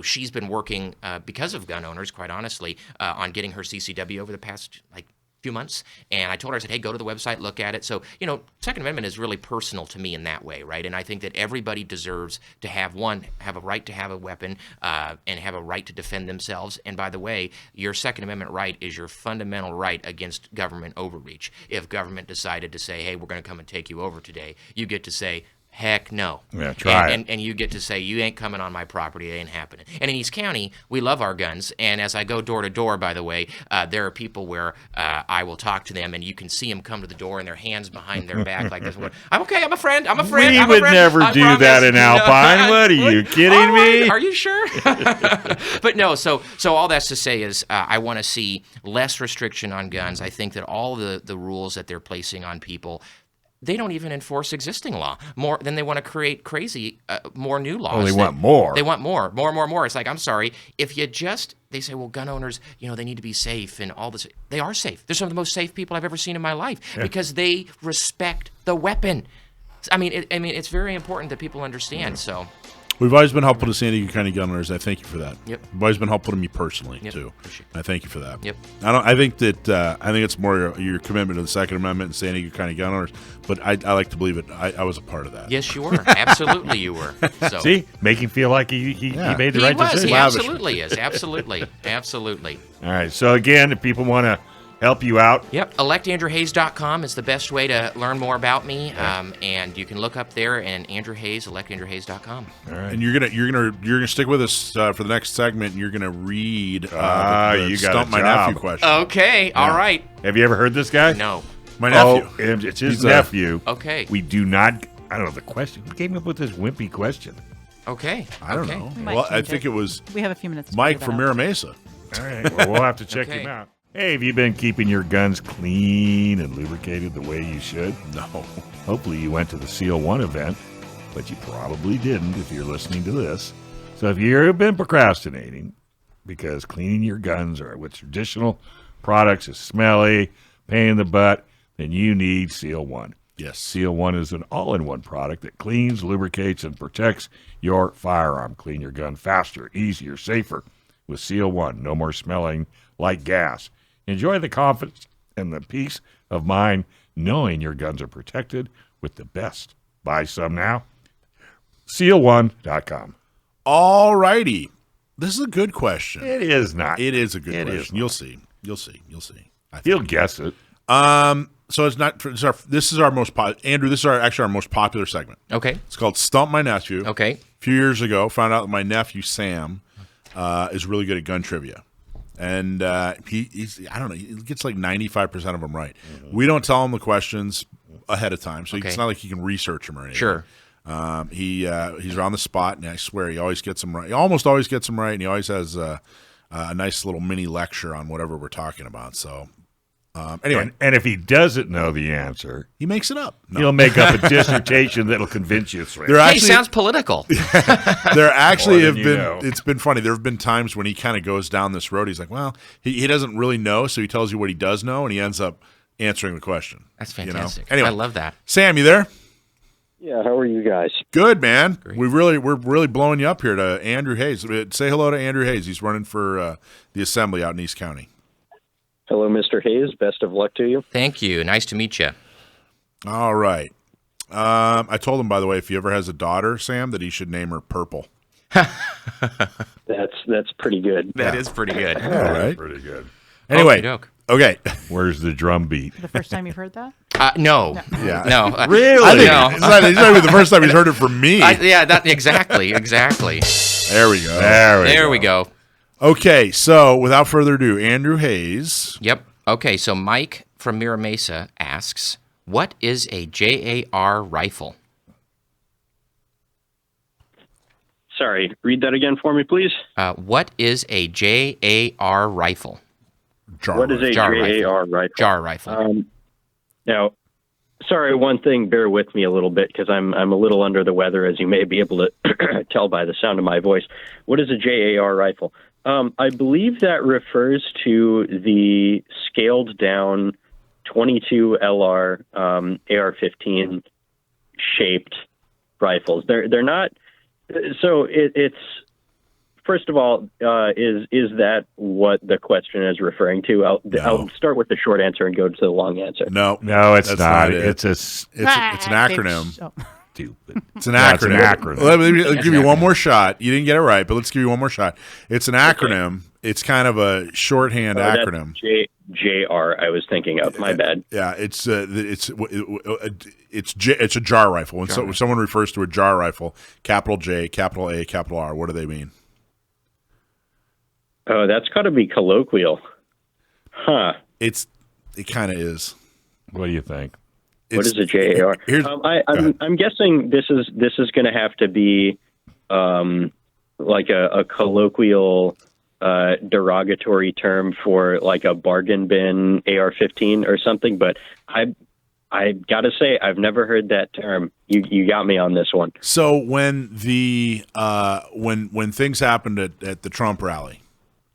F: she's been working because of gun owners, quite honestly, on getting her CCW over the past few months. And I told her, I said, hey, go to the website, look at it. So, Second Amendment is really personal to me in that way, right? And I think that everybody deserves to have a right to have a weapon and have a right to defend themselves. And by the way, your Second Amendment right is your fundamental right against government overreach. If government decided to say, hey, we're going to come and take you over today, you get to say, heck no.
A: Yeah, try it.
F: And you get to say, you ain't coming on my property. It ain't happening. And in East County, we love our guns. And as I go door to door, by the way, there are people where I will talk to them, and you can see them come to the door and their hands behind their back like this. I'm okay. I'm a friend. I'm a friend.
A: We
F: I'm a
A: would
F: friend.
A: never
F: I
A: do
F: promise.
A: that in Alpine. What are you kidding
F: All right.
A: me?
F: Are you sure? But no, so all that's to say is I want to see less restriction on guns. I think that all the rules that they're placing on people, they don't even enforce existing law. More than they want to create crazy, more new laws.
A: Oh, they want more.
F: They want more. It's like, I'm sorry, if you just, they say, well, gun owners, they need to be safe and all this. They are safe. They're some of the most safe people I've ever seen in my life because they respect the weapon. I mean, it's very important that people understand. So.
B: We've always been helpful to San Diego County gun owners. I thank you for that.
F: Yep.
B: You've always been helpful to me personally too.
F: Appreciate
B: I thank you for that.
F: Yep.
B: I think it's more your commitment to the Second Amendment and San Diego County gun owners. But I like to believe it. I was a part of that.
F: Yes, you were. Absolutely, you were. So.
A: See, make him feel like he made the right decision.
F: He absolutely is. Absolutely.
A: All right. So again, if people want to help you out.
F: Yep. ElectAndrewHayes.com is the best way to learn more about me, and you can look up there and Andrew Hayes, ElectAndrewHayes.com.
B: All right. And you're gonna stick with us for the next segment. And you're gonna read the
A: you got
B: Stump
A: a
B: My
A: job.
B: Nephew question.
F: Okay. Yeah. All right.
A: Have you ever heard this guy?
F: No.
B: My nephew.
A: Oh, it's his nephew.
F: Okay.
A: We do not. I don't know the question. Who came up with this wimpy question?
F: Okay.
B: I don't know.
C: We might
B: Well, I
C: change
B: think
C: it.
B: it was
C: We have a few minutes. To
B: Mike
C: figure
B: from
C: that out.
B: Mira Mesa.
A: All right. Well, we'll have to check
F: Okay.
A: him out. Hey, have you been keeping your guns clean and lubricated the way you should?
B: No.
A: Hopefully you went to the Seal 1 event, but you probably didn't if you're listening to this. So if you've been procrastinating because cleaning your guns or with traditional products is smelly, pain in the butt, then you need Seal 1.
B: Yes.
A: Seal 1 is an all-in-one product that cleans, lubricates, and protects your firearm. Clean your gun faster, easier, safer with Seal 1. No more smelling like gas. Enjoy the confidence and the peace of mind knowing your guns are protected with the best. Buy some now. Seal1.com.
B: All righty. This is a good question.
A: It is not.
B: It is a good
A: It is
B: question.
A: not.
B: You'll see. I think.
A: You'll guess it.
B: So it's not. This is our most Andrew. This is actually our most popular segment.
F: Okay.
B: It's called Stump My Nephew.
F: Okay.
B: A few years ago, found out that my nephew Sam is really good at gun trivia, and he's I don't know. He gets like 95% of them right.
A: Mm-hmm.
B: We don't tell him the questions ahead of time, so
F: Okay.
B: it's not like he can research them or anything.
F: Sure.
B: He's on the spot, and I swear he always gets them right. He almost always gets them right, and he always has a nice little mini lecture on whatever we're talking about. So anyway,
A: And if he doesn't know the answer,
B: he makes it up. No.
A: he'll make up a dissertation that'll convince you it's right.
B: There
F: Hey,
B: actually,
F: sounds political.
B: there actually
A: More
B: have
A: than
B: been.
A: you know.
B: It's been funny. There have been times when he kind of goes down this road. He's like, well, he doesn't really know, so he tells you what he does know, and he ends up answering the question.
F: That's
B: you know?
F: fantastic.
B: Anyway,
F: I love that.
B: Sam, you there?
G: Yeah, how are you guys?
B: Good, man. We're really blowing you up here to Andrew Hayes. Say hello to Andrew Hayes. He's running for the assembly out in East County.
G: Hello, Mr. Hayes. Best of luck to you.
F: Thank you. Nice to meet you.
B: All right. I told him, by the way, if he ever has a daughter, Sam, that he should name her Purple.
G: That's pretty good.
F: That is pretty good.
B: All right.
A: Pretty good.
B: Anyway,
F: Okey-doke.
B: okay.
A: Where's the drum beat?
C: The first time you've heard that?
F: No.
B: Yeah.
F: No.
A: Really?
B: I think
F: No.
B: it's not even the first time he's heard it from me.
F: Exactly.
B: There we go.
F: There we go.
B: Okay, so without further ado, Andrew Hayes.
F: Yep. Okay, so Mike from Mira Mesa asks, what is a JAR rifle?
G: Sorry, read that again for me, please.
F: What is a JAR rifle?
G: What is a
F: Jar
G: JAR rifle?
F: Jar rifle.
G: Now, sorry, one thing, bear with me a little bit because I'm a little under the weather, as you may be able to tell by the sound of my voice. What is a JAR rifle? I believe that refers to the scaled down 22 LR AR-15 shaped rifles. They're not. So it's first of all, is that what the question is referring to? I'll start with the short answer and go to the long answer.
A: No, it's
B: that's
A: not.
B: it.
A: It's an
B: acronym.
A: stupid.
B: It's an acronym.
A: It's an acronym.
B: Let me give you one more shot. You didn't get it right, but let's give you one more shot. It's an acronym. Okay. It's kind of a shorthand acronym.
G: JR. I was thinking of. My bad.
B: Yeah, it's a jar rifle. When someone refers to a jar rifle, capital J, capital A, capital R, what do they mean?
G: Oh, that's got to be colloquial. Huh.
B: It kind of is.
A: What do you think?
G: What is a JAR? I'm guessing this is going to have to be like a colloquial derogatory term for like a bargain bin AR-15 or something. But I got to say, I've never heard that term. You got me on this one.
B: So when the when things happened at the Trump rally,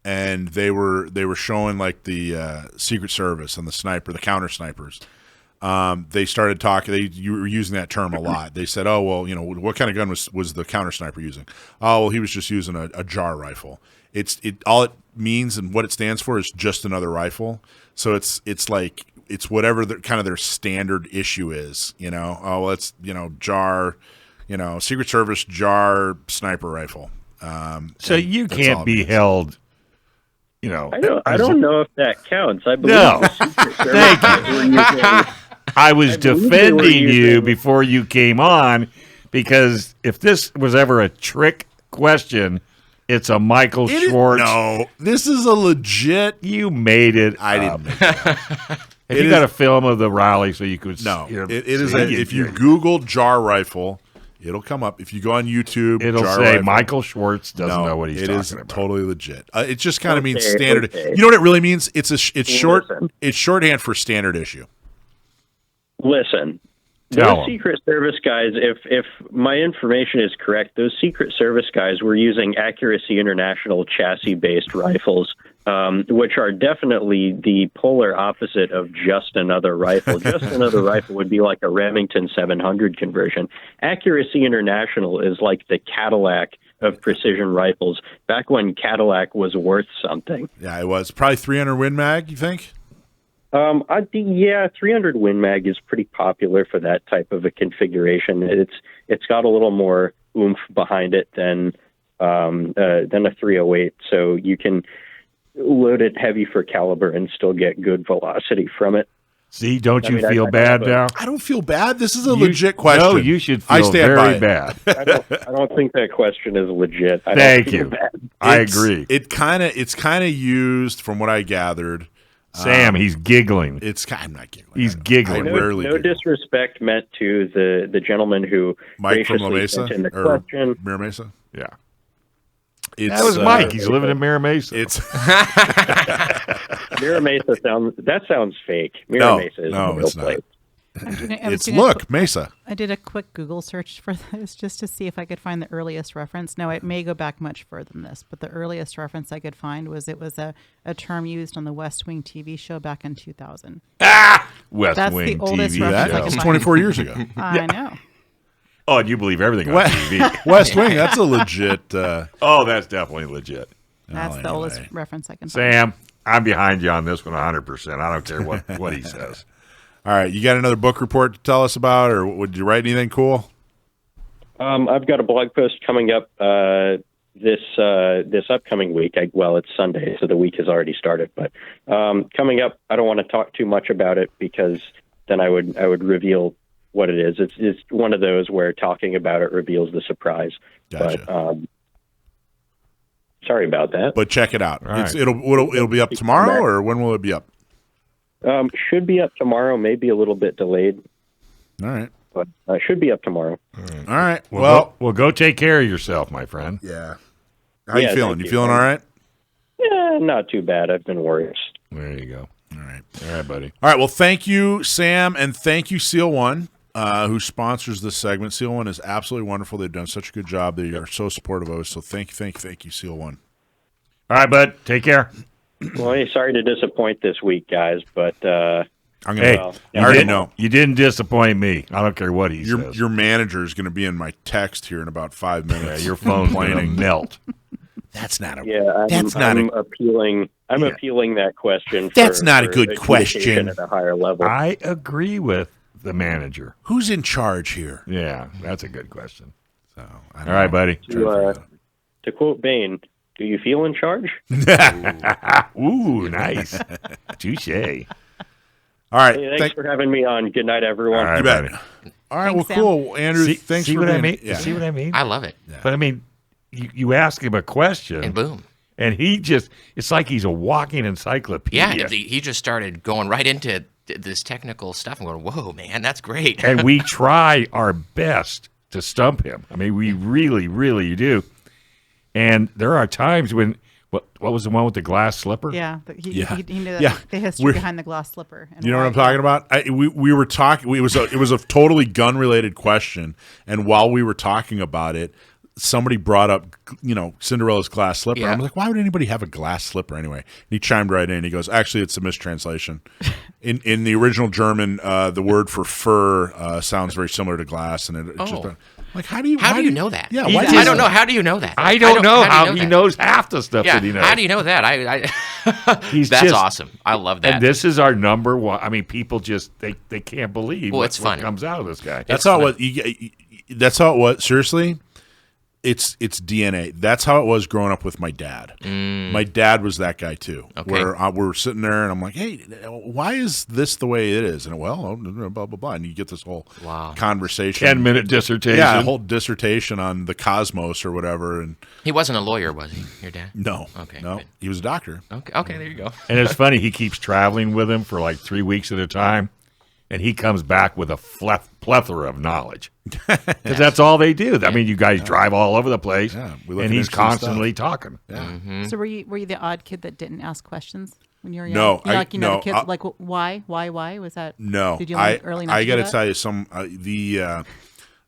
B: and they were showing like the Secret Service and the counter snipers. They started talking. You were using that term a lot. They said, "Oh well, what kind of gun was the counter sniper using?" Oh well, he was just using a jar rifle. All it means and what it stands for is just another rifle. So it's like it's whatever their standard issue is. Oh well, it's jar, Secret Service jar sniper rifle.
A: So you can't be held.
G: I don't know if that counts. I believe
A: No.
G: the Secret Service
A: I was defending you before you came on because if this was ever a trick question, it's a Michael Schwartz.
B: No, this is a legit.
A: You made it.
B: I didn't make it.
A: Have you got a film of the rally so you could?
B: No, it is. If you Google jar rifle, it'll come up. If you go on YouTube,
A: it'll
B: jar
A: say
B: rifle,
A: Michael Schwartz doesn't know what he's talking about. It is
B: totally legit. It just kind of means standard. Okay. You know what it really means? It's shorthand for standard issue.
G: Listen, those Secret Service guys, if my information is correct, those Secret Service guys were using Accuracy International chassis-based rifles, which are definitely the polar opposite of just another rifle. Just another rifle would be like a Remington 700 conversion. Accuracy International is like the Cadillac of precision rifles, back when Cadillac was worth something.
B: Yeah, it was. Probably 300 Win Mag, you think?
G: 300 Win Mag is pretty popular for that type of a configuration. It's got a little more oomph behind it than a 308, so you can load it heavy for caliber and still get good velocity from it.
A: See, don't you feel bad now?
B: I don't feel bad. This is a legit question.
A: No, you should feel very bad.
G: I don't think that question is legit.
A: Thank you. I agree.
B: It's kind of used, from what I gathered.
A: Sam, he's giggling.
B: I'm not giggling.
A: He's giggling.
G: No disrespect meant to the gentleman who
B: Mike from La
G: graciously
B: Mesa
G: sent in the question.
B: Mira Mesa.
A: Yeah. That was Mike. He's living in Mira Mesa.
G: Mira Mesa sounds fake. Mira Mesa is a real place.
B: Mesa.
C: I did a quick Google search for this just to see if I could find the earliest reference. Now, it may go back much further than this, but the earliest reference I could find was it was a term used on the West Wing TV show back in 2000.
A: West
C: That's
A: Wing
C: the oldest
A: TV
C: reference
A: show.
C: I could
B: That's
C: find.
B: 24 years ago.
C: I know.
A: Oh, and you believe everything on TV.
B: West Wing, that's a legit.
A: That's definitely legit.
C: That's the oldest reference I can find.
A: Sam, I'm behind you on this one 100%. I don't care what he says.
B: All right, you got another book report to tell us about, or would you write anything cool?
G: I've got a blog post coming up this upcoming week. It's Sunday, so the week has already started. But coming up, I don't want to talk too much about it because then I would reveal what it is. It's one of those where talking about it reveals the surprise.
B: Gotcha.
G: But sorry about that.
B: But check it out.
A: Right.
B: It'll be up tomorrow, or when will it be up?
G: Should be up tomorrow, maybe a little bit delayed.
B: All right.
G: but I should be up tomorrow.
B: All right.
A: Well, go take care of yourself, my friend.
B: Yeah. How you feeling? You feeling all right?
G: Yeah, not too bad. I've been worried.
A: There you go.
B: All right.
A: All right, buddy.
B: All right. Well, thank you, Sam, and thank you, Seal One, who sponsors this segment. Seal One is absolutely wonderful. They've done such a good job. They are so supportive of us. So thank you, Seal One.
A: All right, bud. Take care.
G: Well, hey, sorry to disappoint this week, guys, but
B: I'm gonna.
A: Hey,
B: I already know.
A: You didn't disappoint me. I don't care what he says.
B: Your manager is going to be in my text here in about 5 minutes.
A: Yeah, your phone's going to melt.
B: That's not a.
G: yeah, I'm appealing. I'm appealing that question.
B: That's not a
G: for
B: good question.
G: communication at a higher level.
A: I agree with the manager.
B: Who's in charge here?
A: Yeah, that's a good question.
B: So,
A: all right, buddy.
G: To quote Bane, do you feel in charge?
A: Ooh, nice. Touche.
B: All right.
G: Hey, thanks for having me on. Good night, everyone.
A: All right,
B: You bet.
A: buddy.
B: All right.
C: Thanks,
B: Well, cool, Andrew. Thanks
A: see
B: for
A: what
B: being.
A: I mean?
B: Yeah.
A: See what I mean?
F: I love it.
A: But I mean, you ask him a question,
F: And boom.
A: and it's like he's a walking encyclopedia.
F: Yeah, he just started going right into this technical stuff. I'm going, whoa, man, that's great.
A: And we try our best to stump him. I mean, we really, really do. And there are times when, what was the one with the glass slipper?
C: Yeah, he knew
B: Yeah.
C: the history
B: We're-
C: behind the glass slipper. And
B: You know what
C: why-
B: I'm talking about? We were talking. It was a totally gun related question, and while we were talking about it, somebody brought up Cinderella's glass slipper.
F: Yeah.
B: I was like, why would anybody have a glass slipper anyway? And he chimed right in. He goes, actually, it's a mistranslation. In the original German, the word for fur sounds very similar to glass, and it just like how do you
F: know that?
B: Yeah,
A: He
B: why
A: just-
F: I don't know. How do you know that?
A: I don't know how
F: do you
A: he
F: know
A: knows half the stuff
F: that?
A: that he
F: Yeah,
A: knows.
F: how do you know that?
A: He's
F: That's
A: just-
F: awesome. I love that.
A: And this is our number one. I mean, people just they can't believe
F: Well,
A: what,
F: it's
A: what
F: funny.
A: comes out of this guy.
B: That's how it was. That's how it was. Seriously, it's DNA. That's how it was growing up with my dad. My dad was that guy too.
F: Okay.
B: Where we're sitting there, and I'm like, "Hey, why is this the way it is?" And blah blah blah, and you get this whole conversation,
A: 10-minute dissertation.
B: yeah, a whole dissertation on the cosmos or whatever. And
F: He wasn't a lawyer, was he? Your dad?
B: no,
F: Okay,
B: no,
F: good.
B: he was a doctor.
F: Okay, there you go.
A: And it's funny, he keeps traveling with him for like 3 weeks at a time, and he comes back with a plethora of knowledge. Because that's all they do. I mean, you guys drive all over the place,
B: Yeah, we look
A: and
B: at
A: he's
B: interesting
A: constantly talking.
B: Yeah.
C: So were you the odd kid that didn't ask questions when you were young?
B: No,
C: You know, like
B: no,
C: the kids like why was that?
B: No,
C: Did you learn early not
B: I
C: to do
B: got to
C: that?
B: tell you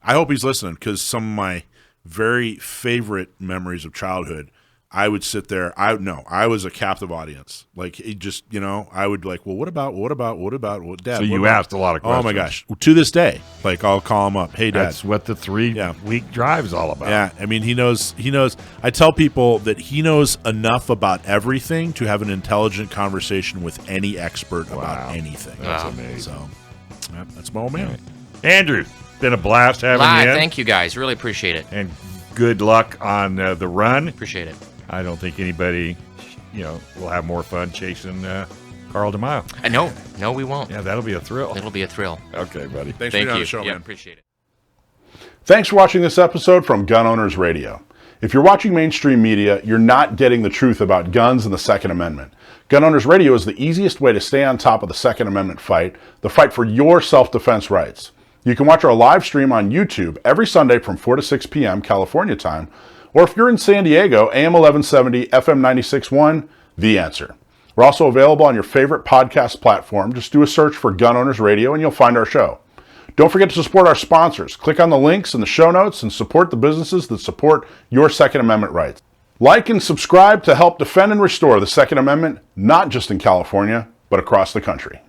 B: I hope he's listening because some of my very favorite memories of childhood. I would sit there. I was a captive audience. Like it just, I would like, well, what about, Dad?
A: So
B: what
A: you
B: about-
A: asked a lot of questions.
B: Oh my gosh! To this day, like I'll call him up. Hey, Dad.
A: That's what the 3-week drive's all about.
B: Yeah, I mean, he knows. I tell people that he knows enough about everything to have an intelligent conversation with any expert about anything.
A: That's amazing.
B: So, yeah, that's my old man.
A: Andrew, been a blast having you in.
F: Thank you, guys. Really appreciate it.
A: And good luck on the run.
F: Appreciate it.
A: I don't think anybody, will have more fun chasing Carl DeMaio.
F: No, we won't.
A: Yeah, that'll be a thrill.
F: It'll be a thrill.
A: Okay, buddy.
B: Thanks for
F: Thank
B: being on
F: you.
B: the show,
F: Yeah,
B: man.
F: appreciate it.
H: Thanks for watching this episode from Gun Owners Radio. If you're watching mainstream media, you're not getting the truth about guns and the Second Amendment. Gun Owners Radio is the easiest way to stay on top of the Second Amendment fight, the fight for your self-defense rights. You can watch our live stream on YouTube every Sunday from 4 to 6 p.m. California time, or if you're in San Diego, AM 1170, FM 96.1, The Answer. We're also available on your favorite podcast platform. Just do a search for Gun Owners Radio and you'll find our show. Don't forget to support our sponsors. Click on the links in the show notes and support the businesses that support your Second Amendment rights. Like and subscribe to help defend and restore the Second Amendment, not just in California, but across the country.